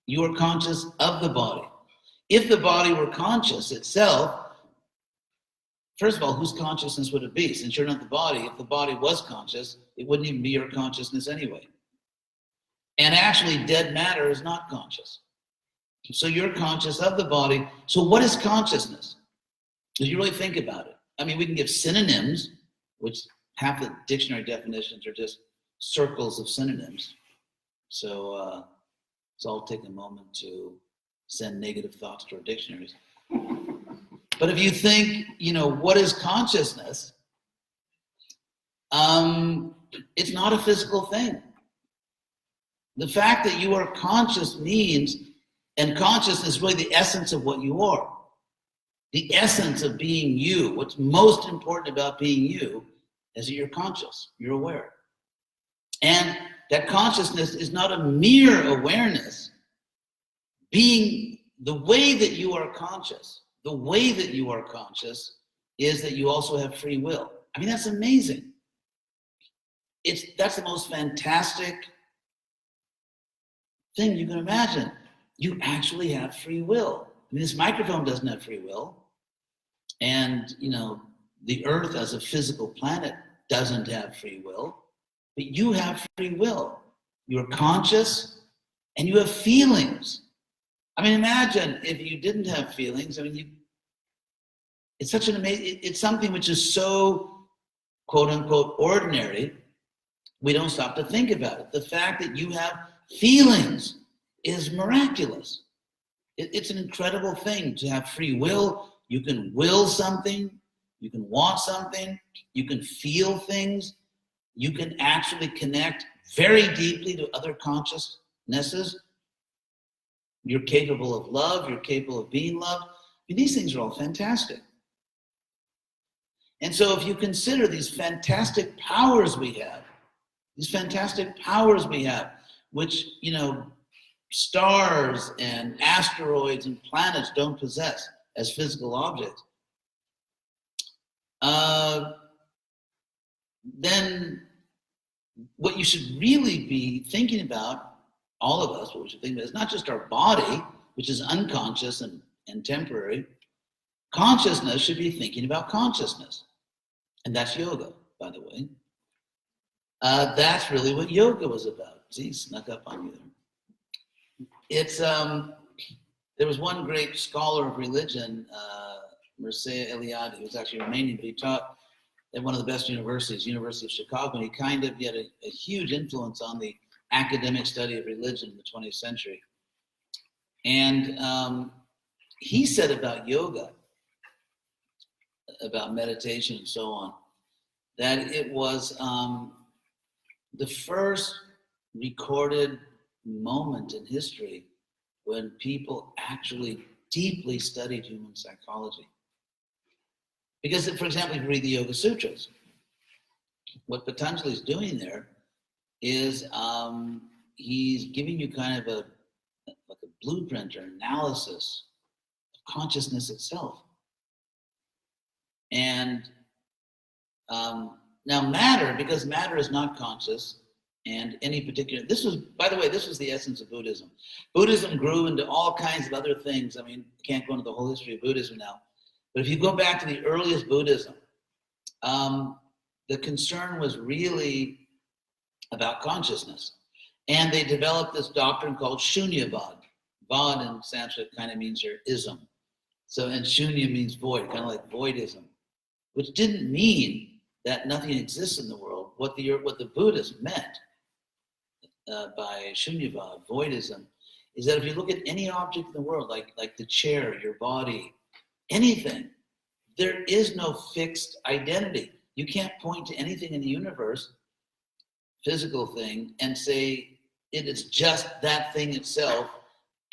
Speaker 1: You are conscious of the body. If the body were conscious itself, first of all, whose consciousness would it be? Since you're not the body, if the body was conscious, it wouldn't even be your consciousness anyway. And actually, dead matter is not conscious. So you're conscious of the body. So what is consciousness? If you really think about it, I mean, we can give synonyms, which half the dictionary definitions are just circles of synonyms. So I'll take a moment to send negative thoughts to our dictionaries. But if you think, what is consciousness? It's not a physical thing. The fact that you are conscious means, and consciousness is really the essence of what you are. The essence of being you, what's most important about being you, is that you're conscious, you're aware. And that consciousness is not a mere awareness. Being the way that you are conscious, is that you also have free will. I mean, that's amazing. That's the most fantastic thing you can imagine. You actually have free will. I mean, this microphone doesn't have free will. And, the earth as a physical planet doesn't have free will, but you have free will. You're conscious and you have feelings. I mean, imagine if you didn't have feelings. I mean, it's such an amazing, it's something which is so, quote unquote, ordinary, we don't stop to think about it. The fact that you have feelings is miraculous. It's an incredible thing to have free will. You can will something, you can want something, you can feel things, you can actually connect very deeply to other consciousnesses. You're capable of love, you're capable of being loved. I mean, these things are all fantastic. And so if you consider these fantastic powers we have, which, stars and asteroids and planets don't possess as physical objects, then what you should really be thinking about, all of us, what we should think about is not just our body, which is unconscious and temporary. Consciousness should be thinking about consciousness. And that's yoga, by the way. That's really what yoga was about. See, snuck up on you there. It's, there was one great scholar of religion, Mircea Eliade, who was actually Romanian, but he taught at one of the best universities, University of Chicago, and he had a huge influence on the academic study of religion in the 20th century. And he said about yoga, about meditation and so on, that it was the first recorded moment in history when people actually deeply studied human psychology. Because, for example, if you read the Yoga Sutras, what Patanjali is doing there is he's giving you kind of a blueprint or analysis of consciousness itself. And now matter, because matter is not conscious, and any particular, this was the essence of Buddhism. Buddhism grew into all kinds of other things. I mean, I can't go into the whole history of Buddhism now, but if you go back to the earliest Buddhism, the concern was really about consciousness. And they developed this doctrine called Shunyavad. Vad in Sanskrit kind of means your ism. So, and Shunya means void, kind of like voidism, which didn't mean that nothing exists in the world. What the Buddhists meant by Shunyavad, voidism, is that if you look at any object in the world, like the chair, your body, anything, there is no fixed identity. You can't point to anything in the universe, physical thing, and say it is just that thing itself,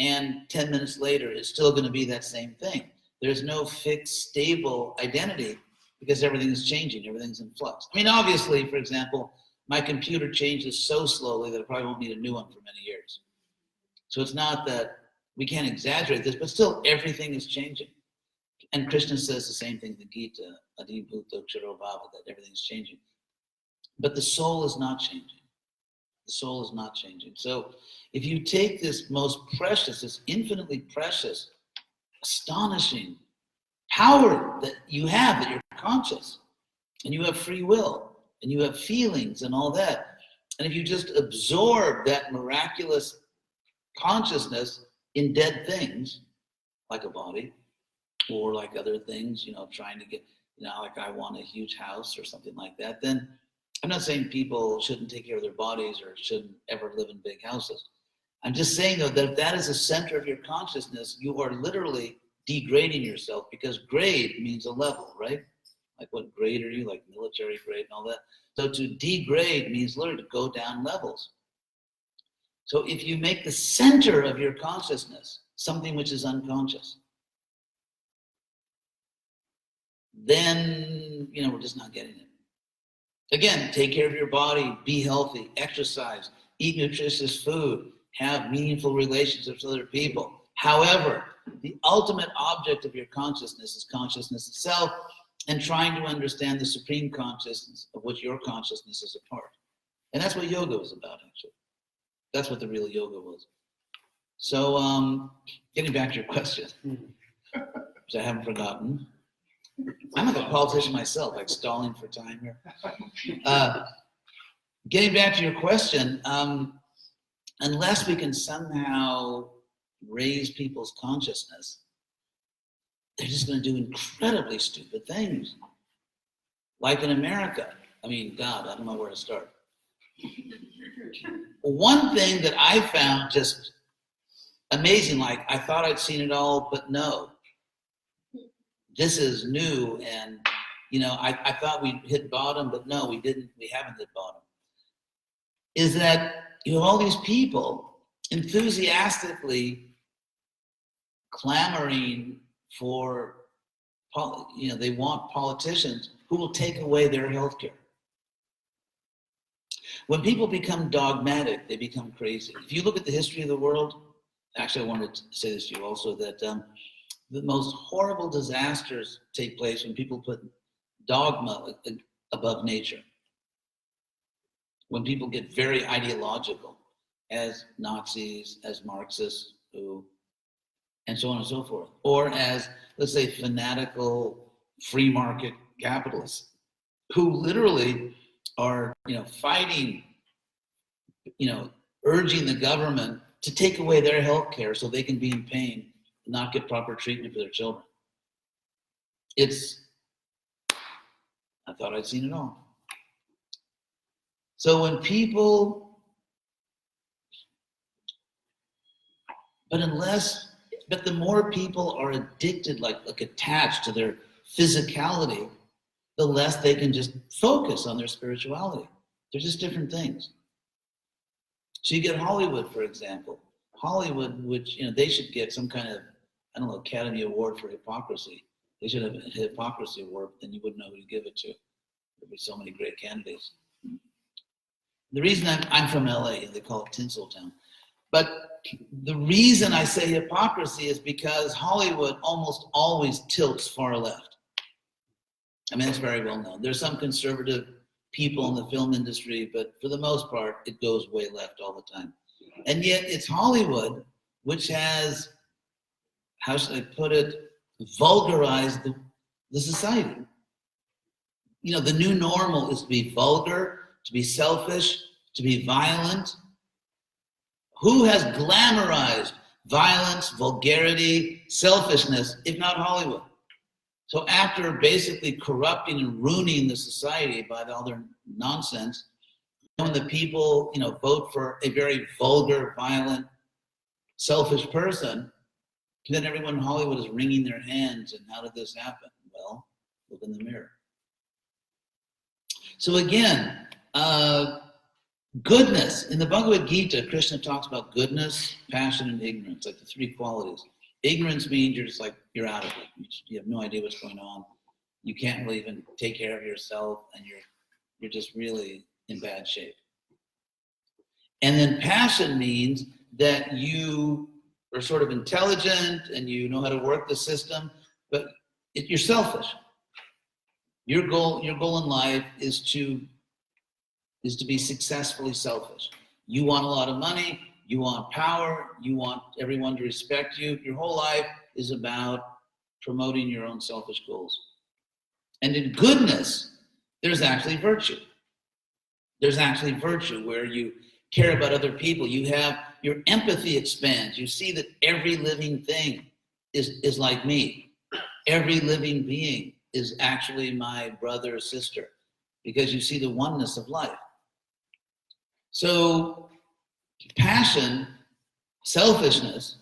Speaker 1: and 10 minutes later it's still going to be that same thing. There's no fixed, stable identity because everything is changing, everything's in flux. I mean, obviously, for example, my computer changes so slowly that I probably won't need a new one for many years. So it's not that we can't exaggerate this, but still everything is changing. And Krishna says the same thing in the Gita, Adi Bhuto Ksharo Bhava, that everything's changing. But the soul is not changing. The soul is not changing. So if you take this most precious, this infinitely precious, astonishing power that you have, that you're conscious, and you have free will, and you have feelings and all that, and if you just absorb that miraculous consciousness in dead things, like a body, or like other things, trying to get, like I want a huge house or something like that, then I'm not saying people shouldn't take care of their bodies or shouldn't ever live in big houses. I'm just saying, though, that if that is the center of your consciousness, you are literally degrading yourself, because grade means a level, right? Like what grade are you, like military grade and all that? So to degrade means literally to go down levels. So if you make the center of your consciousness something which is unconscious, then, we're just not getting it. Again, take care of your body, be healthy, exercise, eat nutritious food, have meaningful relationships with other people. However, the ultimate object of your consciousness is consciousness itself, and trying to understand the supreme consciousness of which your consciousness is a part. And that's what yoga was about, actually. That's what the real yoga was. So, getting back to your question, which I haven't forgotten. I'm like a politician myself, like stalling for time here. Getting back to your question, unless we can somehow raise people's consciousness, they're just going to do incredibly stupid things. Like in America. I mean, God, I don't know where to start. One thing that I found just amazing, like I thought I'd seen it all, but no. This is new, and I thought we'd hit bottom, but no, we didn't. We haven't hit bottom. Is that you have all these people enthusiastically clamoring for, they want politicians who will take away their health care. When people become dogmatic, they become crazy. If you look at the history of the world, actually I wanted to say this to you also, that the most horrible disasters take place when people put dogma above nature. When people get very ideological, as Nazis, as Marxists, and so on and so forth, or as, let's say, fanatical free market capitalists, who literally are, fighting, urging the government to take away their health care so they can be in pain and not get proper treatment for their children. I thought I'd seen it all. So when people, but the more people are addicted, like attached to their physicality, the less they can just focus on their spirituality. They're just different things. So you get Hollywood, for example. Hollywood, which, they should get some kind of, Academy Award for hypocrisy. They should have a hypocrisy award, then you wouldn't know who to give it to. There'd be so many great candidates. The reason I'm from LA, they call it Tinseltown. But the reason I say hypocrisy is because Hollywood almost always tilts far left. I mean, it's very well known. There's some conservative people in the film industry, but for the most part, it goes way left all the time. And yet it's Hollywood which has, how should I put it, vulgarized the society. The new normal is to be vulgar, to be selfish, to be violent. Who has glamorized violence, vulgarity, selfishness, if not Hollywood? So after basically corrupting and ruining the society by all their nonsense, when the people, vote for a very vulgar, violent, selfish person, then everyone in Hollywood is wringing their hands. And how did this happen? Well, look in the mirror. So again, goodness. In the Bhagavad Gita, Krishna talks about goodness, passion, and ignorance, like the three qualities. Ignorance means you're just like, you're out of it. You have no idea what's going on. You can't really even take care of yourself, and you're just really in bad shape. And then passion means that you are sort of intelligent and you know how to work the system, but you're selfish. Your goal in life is to be successfully selfish. You want a lot of money, you want power, you want everyone to respect you. Your whole life is about promoting your own selfish goals. And in goodness, there's actually virtue. There's actually virtue where you care about other people. Your empathy expands. You see that every living thing is like me. Every living being is actually my brother or sister, because you see the oneness of life. So passion, selfishness,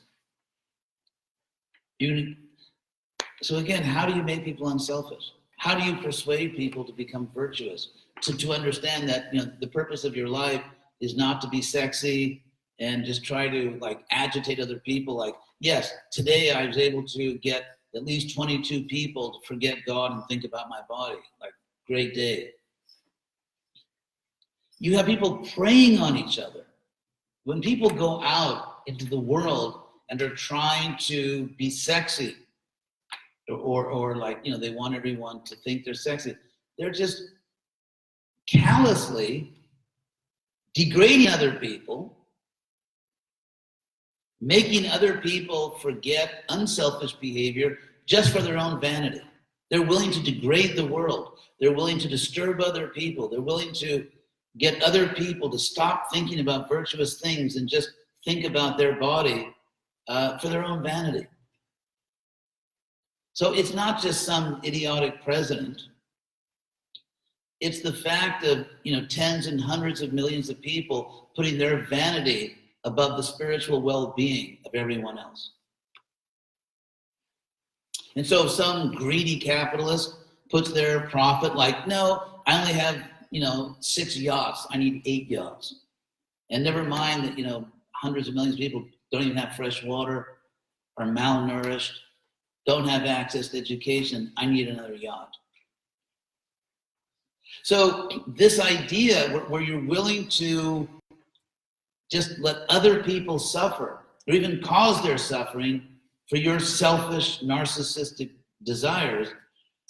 Speaker 1: so again, how do you make people unselfish? How do you persuade people to become virtuous? To understand that the purpose of your life is not to be sexy and just try to agitate other people. Like, yes, today I was able to get at least 22 people to forget God and think about my body. Great day. You have people preying on each other. When people go out into the world and are trying to be sexy, or they want everyone to think they're sexy, they're just callously degrading other people, making other people forget unselfish behavior just for their own vanity. They're willing to degrade the world. They're willing to disturb other people. They're willing to get other people to stop thinking about virtuous things and just think about their body for their own vanity. So it's not just some idiotic president. It's the fact of, tens and hundreds of millions of people putting their vanity above the spiritual well-being of everyone else. And so if some greedy capitalist puts their profit like, no, I only have, 6 yachts. I need 8 yachts. And never mind that, hundreds of millions of people don't even have fresh water, are malnourished, don't have access to education. I need another yacht. So this idea where you're willing to just let other people suffer or even cause their suffering for your selfish, narcissistic desires,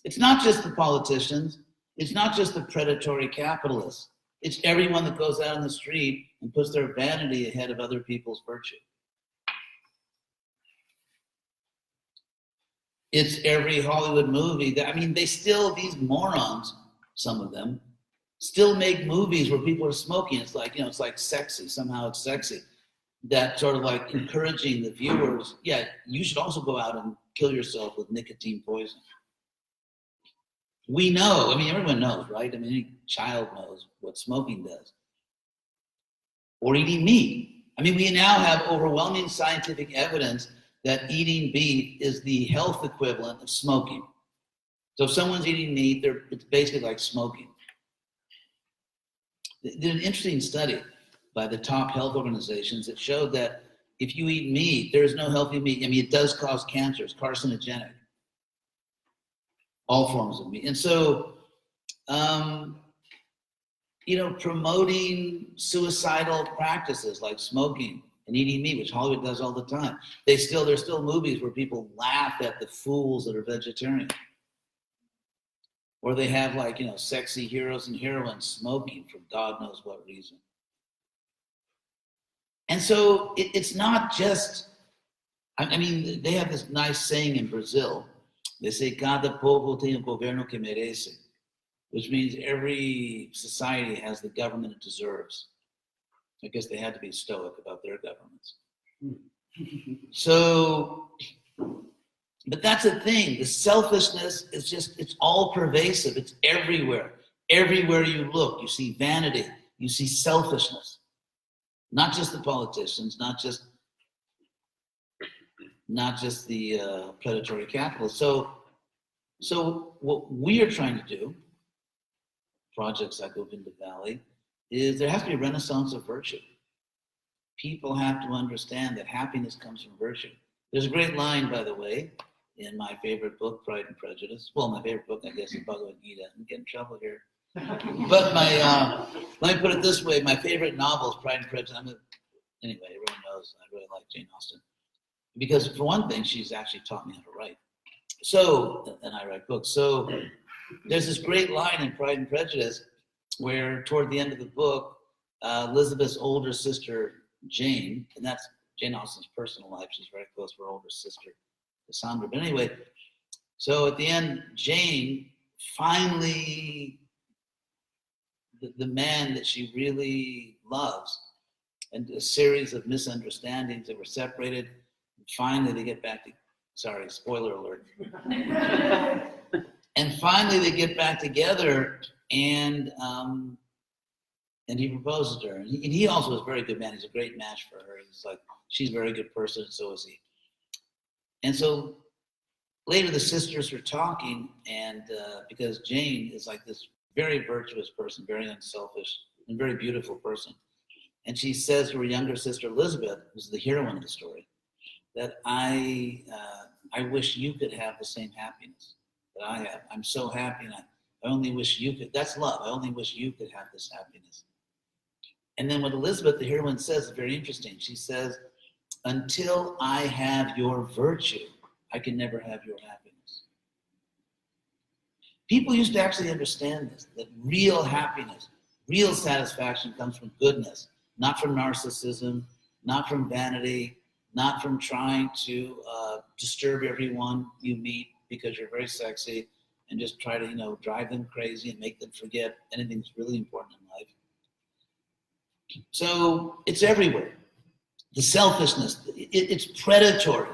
Speaker 1: it's not just the politicians, it's not just the predatory capitalists, it's everyone that goes out on the street and puts their vanity ahead of other people's virtue. It's every Hollywood movie these morons, some of them, still make movies where people are smoking. It's like, it's like sexy. Somehow it's sexy. That sort of like encouraging the viewers, you should also go out and kill yourself with nicotine poison. We know, everyone knows, right? Any child knows what smoking does. Or eating meat. We now have overwhelming scientific evidence that eating beef is the health equivalent of smoking. So if someone's eating meat, it's basically like smoking. They did an interesting study by the top health organizations that showed that if you eat meat, there's no healthy meat. It does cause cancer. It's carcinogenic. All forms of meat. And so, promoting suicidal practices like smoking and eating meat, which Hollywood does all the time. There's still movies where people laugh at the fools that are vegetarian. Or they have sexy heroes and heroines smoking for God knows what reason. And so it's not just, they have this nice saying in Brazil. They say, cada povo tem governo que merece, which means every society has the government it deserves. I guess they had to be stoic about their governments. So, but that's the thing. The selfishness is it's all pervasive. It's everywhere. Everywhere you look, you see vanity. You see selfishness. Not just the politicians, not just the predatory capitalists. So what we are trying to do, projects like Govinda Valley, is there has to be a renaissance of virtue. People have to understand that happiness comes from virtue. There's a great line, by the way, in my favorite book, Pride and Prejudice. Well, my favorite book, I guess, is Bhagavad Gita. I'm getting in trouble here. But let me put it this way, my favorite novel is Pride and Prejudice. Anyway, everyone knows I really like Jane Austen. Because for one thing, she's actually taught me how to write. So, and I write books. So there's this great line in Pride and Prejudice where toward the end of the book, Elizabeth's older sister, Jane, and that's Jane Austen's personal life. She's very close to her older sister, Cassandra. But anyway, so at the end, Jane finally, the man that she really loves, and a series of misunderstandings that were separated, and finally they get back to, sorry, spoiler alert. And finally they get back together, and he proposes to her. And he also is a very good man. He's a great match for her. He's like, she's a very good person, and so is he. And so later the sisters are talking, and because Jane is like this very virtuous person, very unselfish, and very beautiful person. And she says to her younger sister, Elizabeth, who's the heroine of the story, that I wish you could have the same happiness that I have. I'm so happy, and I only wish you could. That's love. I only wish you could have this happiness. And then what Elizabeth, the heroine, says is very interesting. She says, until I have your virtue, I can never have your happiness. People used to actually understand this, that real happiness, real satisfaction comes from goodness, not from narcissism, not from vanity, not from trying to disturb everyone you meet because you're very sexy, and just try to, drive them crazy and make them forget anything that's really important in life. So it's everywhere. The selfishness, it's predatory.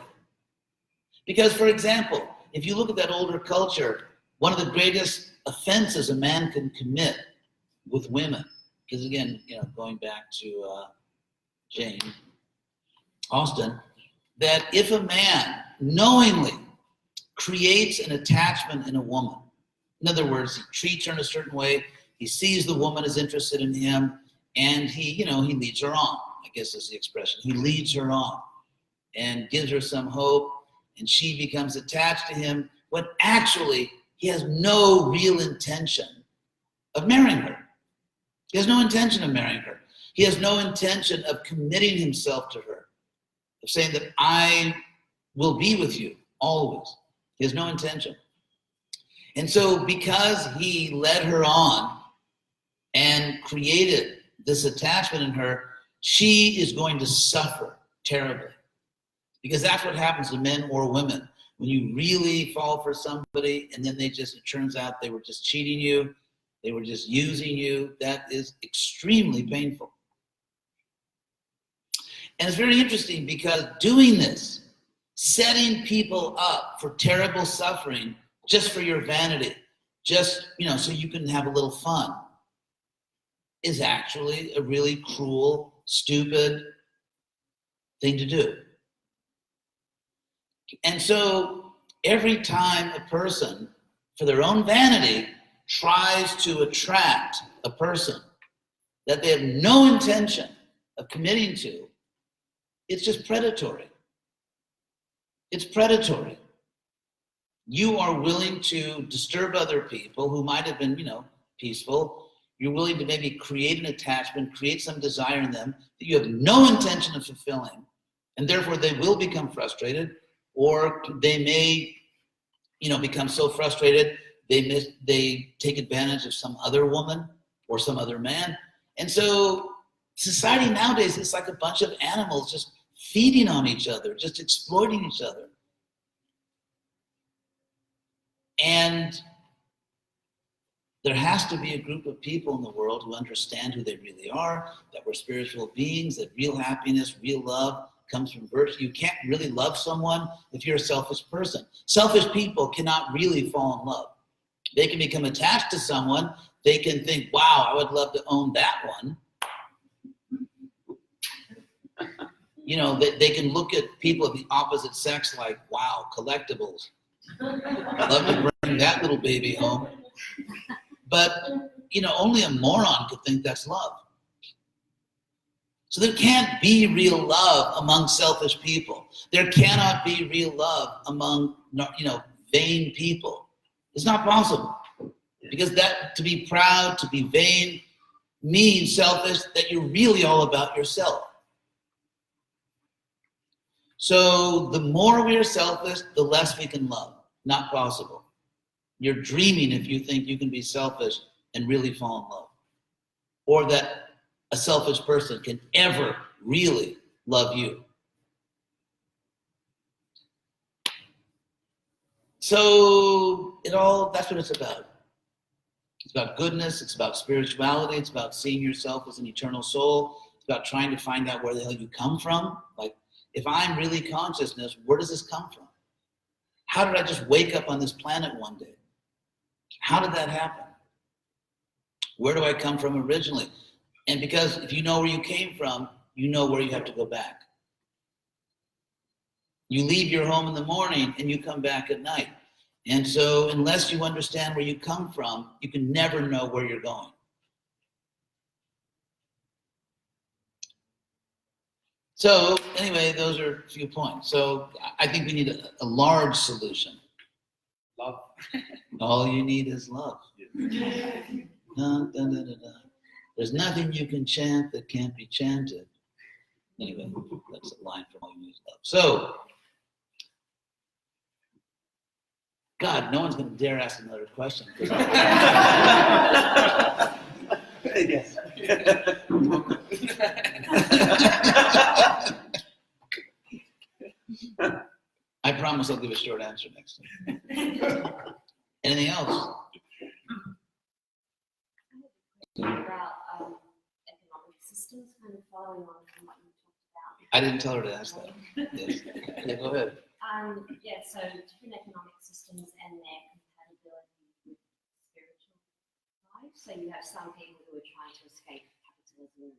Speaker 1: Because, for example, if you look at that older culture, one of the greatest offenses a man can commit with women, because again, going back to Jane Austen, that if a man knowingly creates an attachment in a woman, in other words, he treats her in a certain way, he sees the woman is interested in him, and he leads her on, I guess is the expression. He leads her on and gives her some hope, and she becomes attached to him, when actually he has no real intention of marrying her. He has no intention of marrying her. He has no intention of committing himself to her, of saying that I will be with you always. He has no intention. And so because he led her on and created this attachment in her, she is going to suffer terribly. Because that's what happens to men or women. When you really fall for somebody and then it turns out they were just cheating you, they were just using you, that is extremely painful. And it's very interesting because doing this, setting people up for terrible suffering just for your vanity, just, so you can have a little fun, is actually a really cruel, stupid thing to do. And so every time a person, for their own vanity, tries to attract a person that they have no intention of committing to, it's just predatory. It's predatory. You are willing to disturb other people who might have been, peaceful. You're willing to maybe create an attachment, create some desire in them that you have no intention of fulfilling, and therefore they will become frustrated, or they may, become so frustrated they take advantage of some other woman or some other man. And so society nowadays is like a bunch of animals just feeding on each other, just exploiting each other. And there has to be a group of people in the world who understand who they really are, that we're spiritual beings, that real happiness, real love comes from virtue. You can't really love someone if you're a selfish person. Selfish people cannot really fall in love. They can become attached to someone. They can think, wow, I would love to own that one. They can look at people of the opposite sex like, wow, collectibles. I'd love to bring that little baby home. But, only a moron could think that's love. So there can't be real love among selfish people. There cannot be real love among, vain people. It's not possible. Because that, to be proud, to be vain, means selfish, that you're really all about yourself. So the more we are selfish, the less we can love. Not possible. You're dreaming if you think you can be selfish and really fall in love. Or that a selfish person can ever really love you. So that's what it's about. It's about goodness, it's about spirituality, it's about seeing yourself as an eternal soul, it's about trying to find out where the hell you come from. Like, if I'm really consciousness, where does this come from? How did I just wake up on this planet one day? How did that happen? Where do I come from originally? And because if you know where you came from, you know where you have to go back. You leave your home in the morning and you come back at night. And so unless you understand where you come from, you can never know where you're going. So anyway, those are a few points. So I think we need a large solution.
Speaker 5: Love.
Speaker 1: All you need is love. Dun, dun, dun, dun, dun. There's nothing you can chant that can't be chanted. Anyway, that's a line from All You Need Is Love. So, God, no one's going to dare ask another question.
Speaker 3: Yes.
Speaker 1: I promise I'll give a short answer next time. Anything else?
Speaker 2: About economic systems, kind of following on from what you talked about.
Speaker 1: I didn't tell her to ask that. Yes. Yeah, go ahead.
Speaker 2: Yeah, so different economic systems and their compatibility with spiritual life. So you have some people who are trying to escape capitalism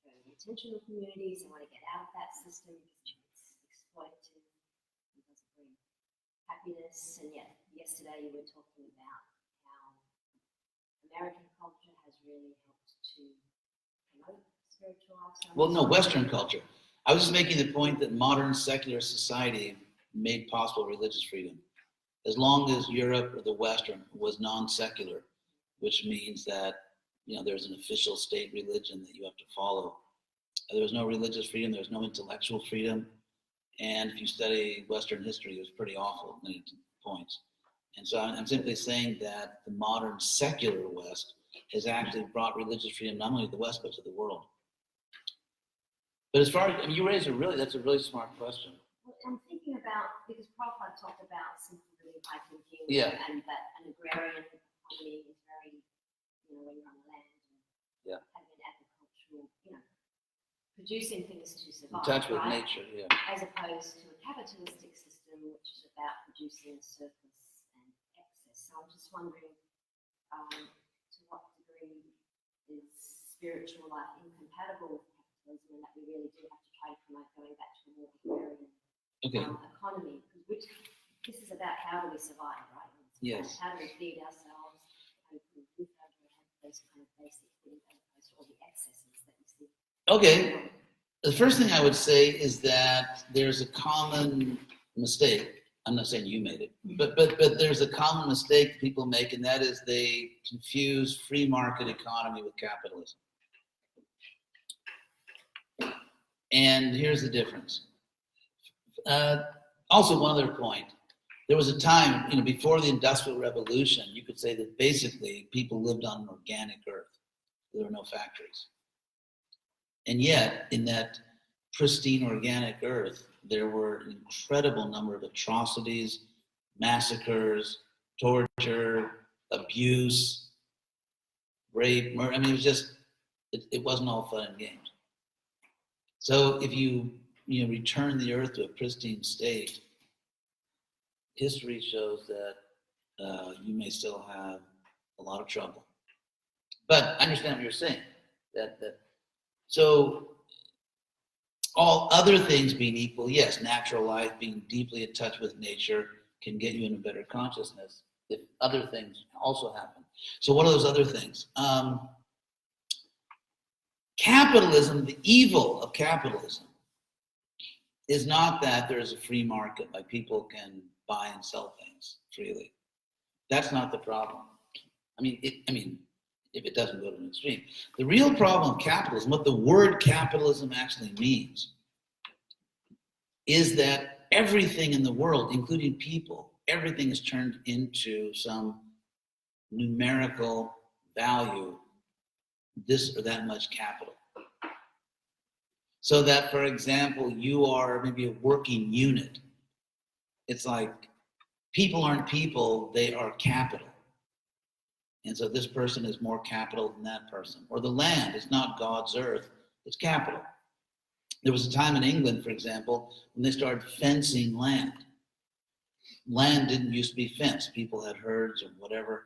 Speaker 2: and go to intentional communities and want to get out of that system because it's exploitative and doesn't bring happiness. And yet, yesterday you were talking about how American culture has really helped to promote spiritual lifestyle.
Speaker 1: Well, no, Western culture. I was just making the point that modern secular society made possible religious freedom. As long as Europe or the Western was non-secular, which means that there's an official state religion that you have to follow. There was no religious freedom. There was no intellectual freedom. And if you study Western history, it was pretty awful at many points. And so I'm simply saying that the modern secular West has actually brought religious freedom not only to the West, but to the world. But as far as, you raised that's a really smart question.
Speaker 2: Well, I'm thinking about, because Prabhupada talked about simple living, high thinking,
Speaker 1: Yeah.
Speaker 2: and that an agrarian economy is very, when you're on the land and
Speaker 1: Yeah.
Speaker 2: having an agricultural, producing things to survive,
Speaker 1: In touch with
Speaker 2: right?
Speaker 1: nature, yeah.
Speaker 2: As opposed to a capitalistic system, which is about producing surplus and excess. So I'm just wondering, to what degree is spiritual life incompatible with capitalism, and that we really do have to try to promote going back to a more agrarian
Speaker 1: Okay.
Speaker 2: economy, because this is about how do we survive, right? It's
Speaker 1: Yes.
Speaker 2: about how do we feed ourselves, how do we live over and have those kind of basic things as opposed to all the excesses that we see.
Speaker 1: Okay. The first thing I would say is that there's a common mistake. I'm not saying you made it, but there's a common mistake people make, and that is they confuse free market economy with capitalism. And here's the difference. Also, one other point. There was a time, before the Industrial Revolution, you could say that basically people lived on an organic earth. There were no factories. And yet, in that pristine organic earth, there were an incredible number of atrocities, massacres, torture, abuse, rape, murder. I mean, it was just, it wasn't all fun and games. So if you return the earth to a pristine state, history shows that you may still have a lot of trouble. But I understand what you're saying. So all other things being equal, yes, natural life, being deeply in touch with nature can get you in a better consciousness if other things also happen. So what are those other things? Capitalism, the evil of capitalism, is not that there's a free market, like people can buy and sell things freely. That's not the problem. If it doesn't go to an extreme. The real problem of capitalism, what the word capitalism actually means, is that everything in the world, including people, everything is turned into some numerical value, this or that much capital. So that, for example, you are maybe a working unit. It's like people aren't people, they are capital. And so this person is more capital than that person. Or the land is not God's earth, it's capital. There was a time in England, for example, when they started fencing land. Land didn't used to be fenced. People had herds or whatever.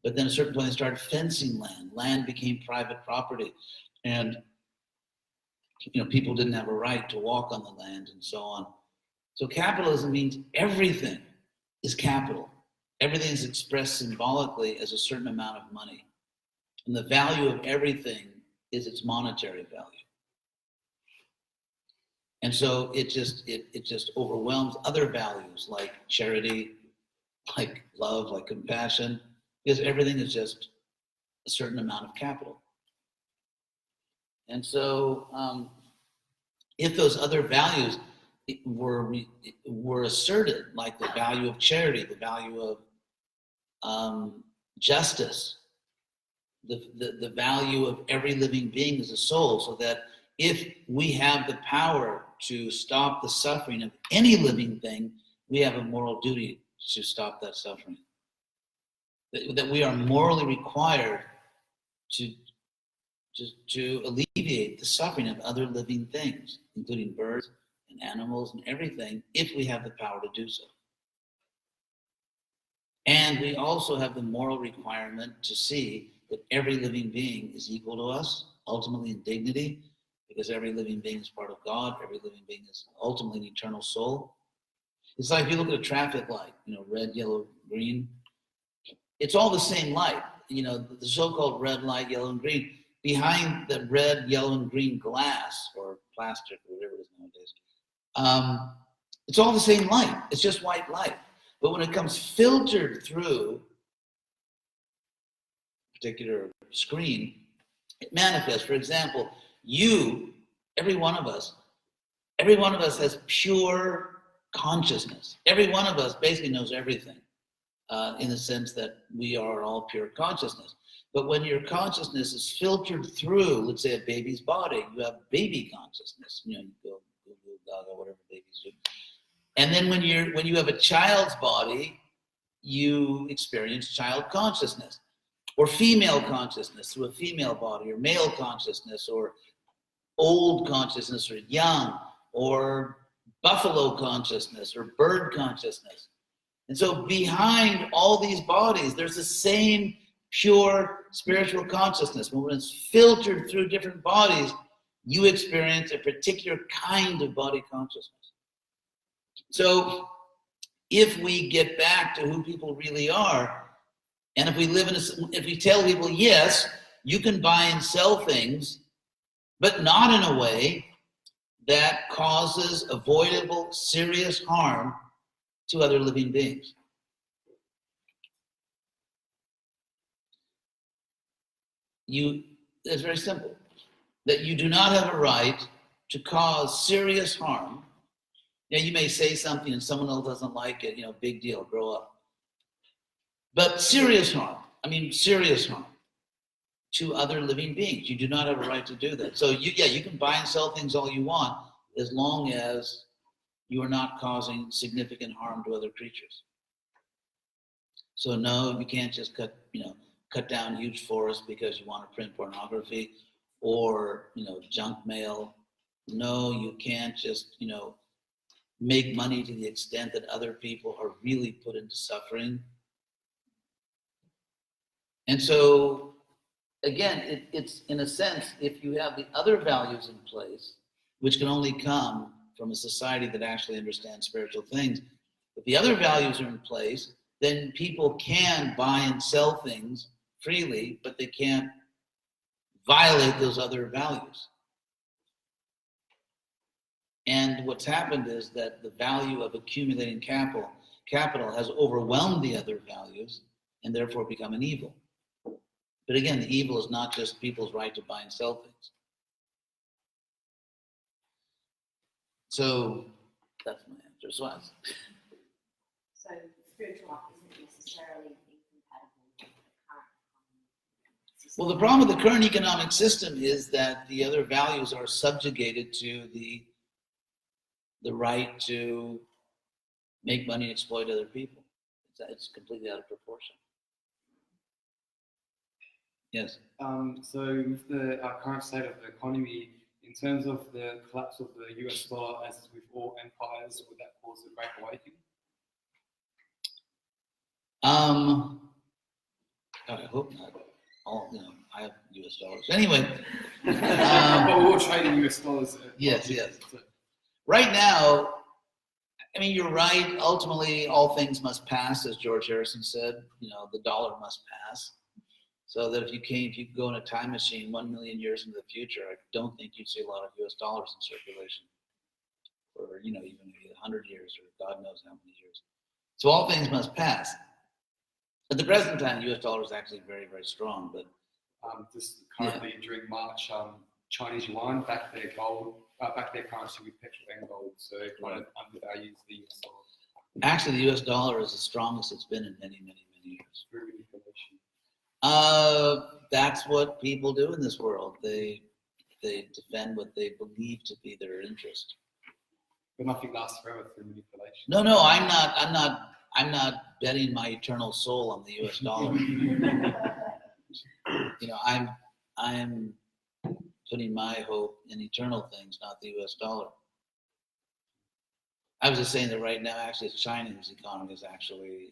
Speaker 1: But then at a certain point they started fencing land. Land became private property. And people didn't have a right to walk on the land and so on. So capitalism means everything is capital. Everything is expressed symbolically as a certain amount of money. And the value of everything is its monetary value. And so it just overwhelms other values like charity, like love, like compassion, because everything is just a certain amount of capital. And so if those other values were asserted, like the value of charity, the value of justice, the value of every living being as a soul, so that if we have the power to stop the suffering of any living thing, we have a moral duty to stop that suffering. that we are morally required to alleviate the suffering of other living things, including birds and animals and everything, if we have the power to do so. And we also have the moral requirement to see that every living being is equal to us, ultimately in dignity, because every living being is part of God. Every living being is ultimately an eternal soul. It's like if you look at a traffic light, red, yellow, green. It's all the same light. The so-called red light, yellow, and green. Behind the red, yellow, and green glass, or plastic, or whatever it is nowadays, it's all the same light. It's just white light. But when it comes filtered through a particular screen, it manifests. For example, every one of us has pure consciousness. Every one of us basically knows everything, in the sense that we are all pure consciousness. But when your consciousness is filtered through, let's say, a baby's body, you have baby consciousness. You go Google, Gaga, whatever babies do. And then when you have a child's body, you experience child consciousness, or female consciousness through a female body, or male consciousness, or old consciousness, or young, or buffalo consciousness, or bird consciousness. And so behind all these bodies, there's the same pure spiritual consciousness. When it's filtered through different bodies, you experience a particular kind of body consciousness. So if we get back to who people really are, and if we tell people, yes, you can buy and sell things, but not in a way that causes avoidable, serious harm to other living beings. It's very simple. That you do not have a right to cause serious harm. You may say something and someone else doesn't like it, big deal, grow up. But serious harm to other living beings. You do not have a right to do that. So you can buy and sell things all you want, as long as you are not causing significant harm to other creatures. So no, you can't just cut down huge forests because you want to print pornography or, junk mail. No, you can't just, make money to the extent that other people are really put into suffering. And so, again, it's in a sense, if you have the other values in place, which can only come from a society that actually understands spiritual things, if the other values are in place, then people can buy and sell things freely, but they can't violate those other values. And what's happened is that the value of accumulating capital has overwhelmed the other values and therefore become an evil. But again, the evil is not just people's right to buy and sell things. So that's my answer. So
Speaker 2: spiritual life isn't necessarily incompatible with the current economic system.
Speaker 1: Well, the problem with the current economic system is that the other values are subjugated to the right to make money and exploit other people. It's completely out of proportion. Yes.
Speaker 5: So with the current state of the economy, in terms of the collapse of the US dollar, as with all empires, would that cause a great awakening?
Speaker 1: God, I hope not. I have US dollars. Anyway.
Speaker 5: But we're all trading US dollars.
Speaker 1: Yes. Right now, you're right. Ultimately, all things must pass, as George Harrison said. The dollar must pass. So that if you go in a time machine 1 million years into the future, I don't think you'd see a lot of US dollars in circulation for, even maybe 100 years or God knows how many years. So all things must pass. At the present time, the US dollar is actually very, very strong. But
Speaker 5: just currently during March, Chinese yuan backed their currency with petrol and gold, so it kind of undervalues the US dollar.
Speaker 1: Actually, the US dollar is the strongest it's been in many, many, many years.
Speaker 5: Through manipulation.
Speaker 1: That's what people do in this world. They defend what they believe to be their interest.
Speaker 5: But nothing lasts forever through manipulation.
Speaker 1: No, I'm not. I'm not betting my eternal soul on the U.S. dollar. I'm putting my hope in eternal things, not the U.S. dollar. I was just saying that right now, actually, it's China's economy is actually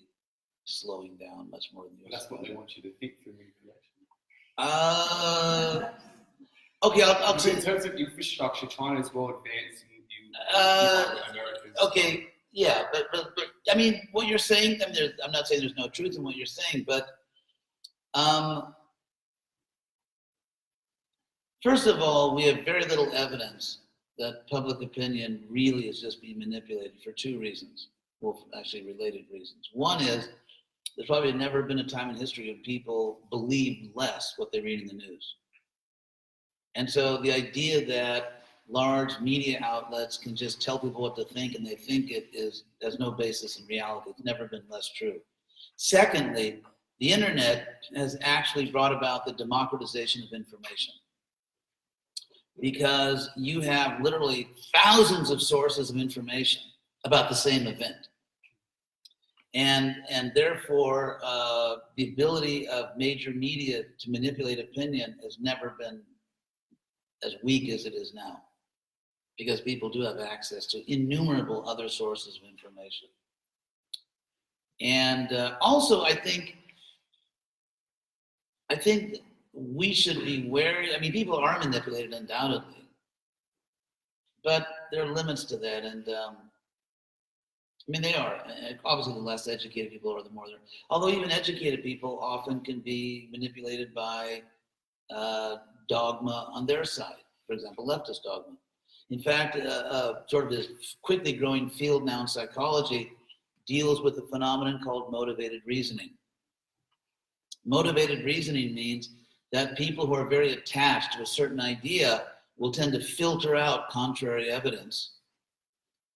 Speaker 1: slowing down much more than the U.S.
Speaker 5: That's what they want you to think through manipulation.
Speaker 1: Okay, I'll say.
Speaker 5: In terms of infrastructure, China is well advanced in America's.
Speaker 1: Okay, yeah, but I mean, what you're saying, I mean, I'm not saying there's no truth in what you're saying, but first of all, we have very little evidence that public opinion really is just being manipulated for two reasons. Well, actually related reasons. One is there's probably never been a time in history when people believe less what they read in the news. And so the idea that large media outlets can just tell people what to think and they think it has no basis in reality. It's never been less true. Secondly, the internet has actually brought about the democratization of information, because you have literally thousands of sources of information about the same event. And therefore, the ability of major media to manipulate opinion has never been as weak as it is now, because people do have access to innumerable other sources of information. And also, I think we should be wary. I mean, people are manipulated undoubtedly, but there are limits to that. And I mean, they are. Obviously, the less educated people are, the more they're. Although even educated people often can be manipulated by dogma on their side. For example, leftist dogma. In fact, sort of this quickly growing field now in psychology deals with a phenomenon called motivated reasoning. Motivated reasoning means that people who are very attached to a certain idea will tend to filter out contrary evidence,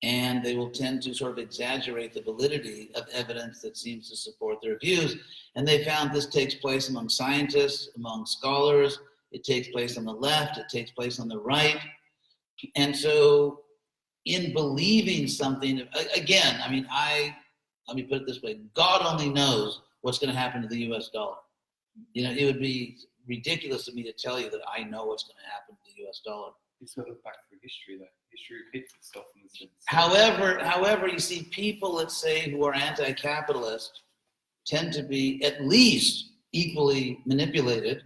Speaker 1: and they will tend to sort of exaggerate the validity of evidence that seems to support their views. And they found this takes place among scientists, among scholars, it takes place on the left, it takes place on the right. And so in believing something, again, I mean, let me put it this way, God only knows what's going to happen to the US dollar. You know, it would be ridiculous of me to tell you that I know what's going to happen to the US dollar.
Speaker 5: It's got to look back through history, though. History repeats itself in the sense.
Speaker 1: However, you see people, let's say, who are anti-capitalist tend to be at least equally manipulated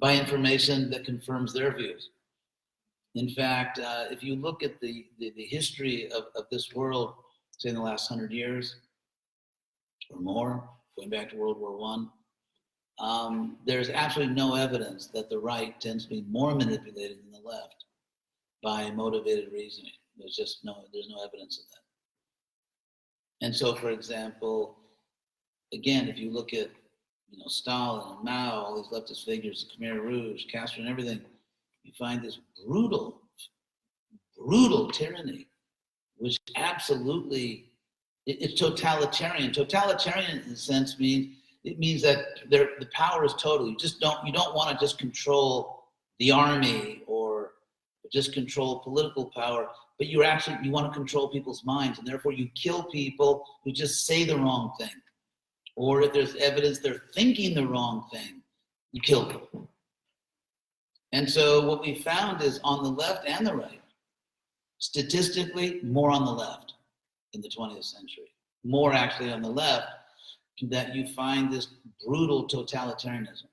Speaker 1: by information that confirms their views. In fact, if you look at the history of this world, say in the last 100 years or more, going back to World War I, there's absolutely no evidence that the right tends to be more manipulated than the left by motivated reasoning. There's no evidence of that. And so, for example, again, if you look at Stalin and Mao, all these leftist figures, the Khmer Rouge, Castro, and everything, you find this brutal tyranny, which absolutely, it's totalitarian. Totalitarian in a sense means that the power is total. You don't want to just control the army or just control political power, but you want to control people's minds, and therefore you kill people who just say the wrong thing. Or if there's evidence they're thinking the wrong thing, you kill them. And so what we found is on the left and the right, statistically, more on the left in the 20th century, more actually on the left, that you find this brutal totalitarianism.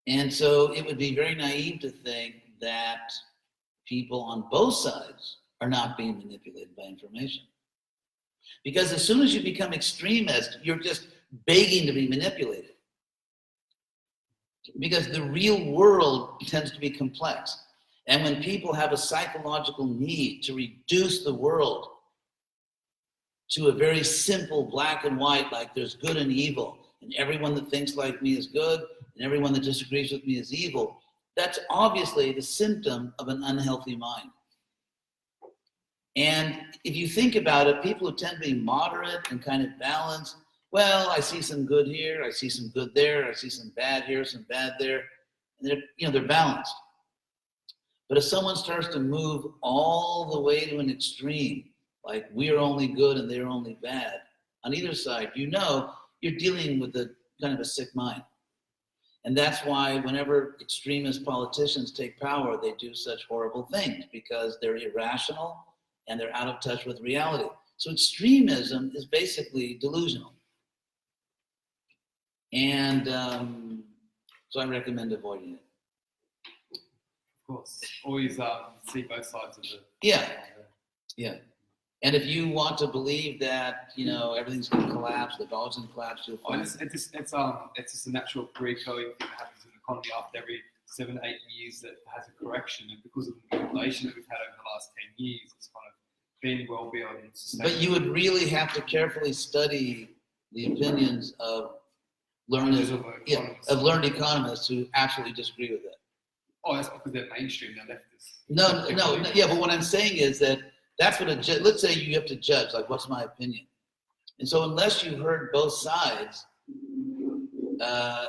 Speaker 1: And so it would be very naive to think that people on both sides are not being manipulated by information. Because as soon as you become extremist, you're just begging to be manipulated. Because the real world tends to be complex. And when people have a psychological need to reduce the world to a very simple black and white, like there's good and evil, and everyone that thinks like me is good, and everyone that disagrees with me is evil, that's obviously the symptom of an unhealthy mind. And if you think about it, people who tend to be moderate and kind of balanced, well, I see some good here, I see some good there, I see some bad here, some bad there, and they're balanced. But if someone starts to move all the way to an extreme, like we're only good and they're only bad, on either side, you know you're dealing with a kind of a sick mind. And that's why whenever extremist politicians take power, they do such horrible things, because they're irrational and they're out of touch with reality. So extremism is basically delusional. And so I recommend avoiding it.
Speaker 5: Of course, always see both sides of the.
Speaker 1: Yeah, yeah. And if you want to believe that, you know, everything's going to collapse, the dollar's going to collapse, you'll find
Speaker 5: It's just a natural recurring thing that happens in the economy after every 7 to 8 years that has a correction, and because of the inflation that we've had over the last 10 years, it's kind of been well beyond sustainable.
Speaker 1: But you would really have to carefully study the opinions of learned economists who absolutely disagree with it.
Speaker 5: Oh, that's because they're mainstream, they're leftists.
Speaker 1: No, yeah, but what I'm saying is that that's what let's say you have to judge, like, what's my opinion? And so unless you've heard both sides,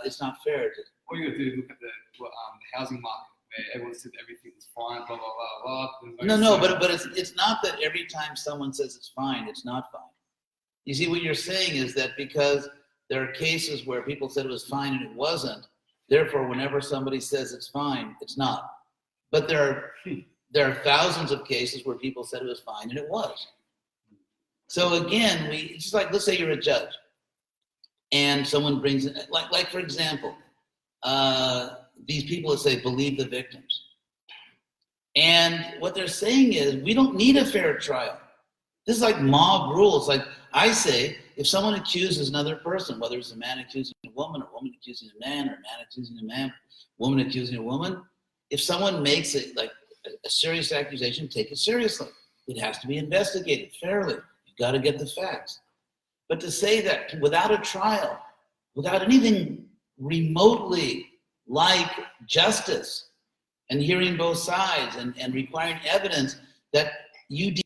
Speaker 1: it's not fair.
Speaker 5: All you got to do is look at the housing market, where everyone said everything's fine, blah, blah, blah, blah.
Speaker 1: No, but it's not that every time someone says it's fine, it's not fine. You see, what you're saying is that because there are cases where people said it was fine and it wasn't, therefore whenever somebody says it's fine, it's not. But there are thousands of cases where people said it was fine and it was. So again, it's just like, let's say you're a judge and someone brings in, like for example, these people that say believe the victims. And what they're saying is, we don't need a fair trial. This is like mob rules. Like I say, if someone accuses another person, whether it's a man accusing a woman, or a woman accusing a man, or a man accusing a man, woman accusing a woman, if someone makes it like a serious accusation, take it seriously. It has to be investigated fairly. You've got to get the facts. But to say that without a trial, without anything remotely like justice and hearing both sides and requiring evidence that you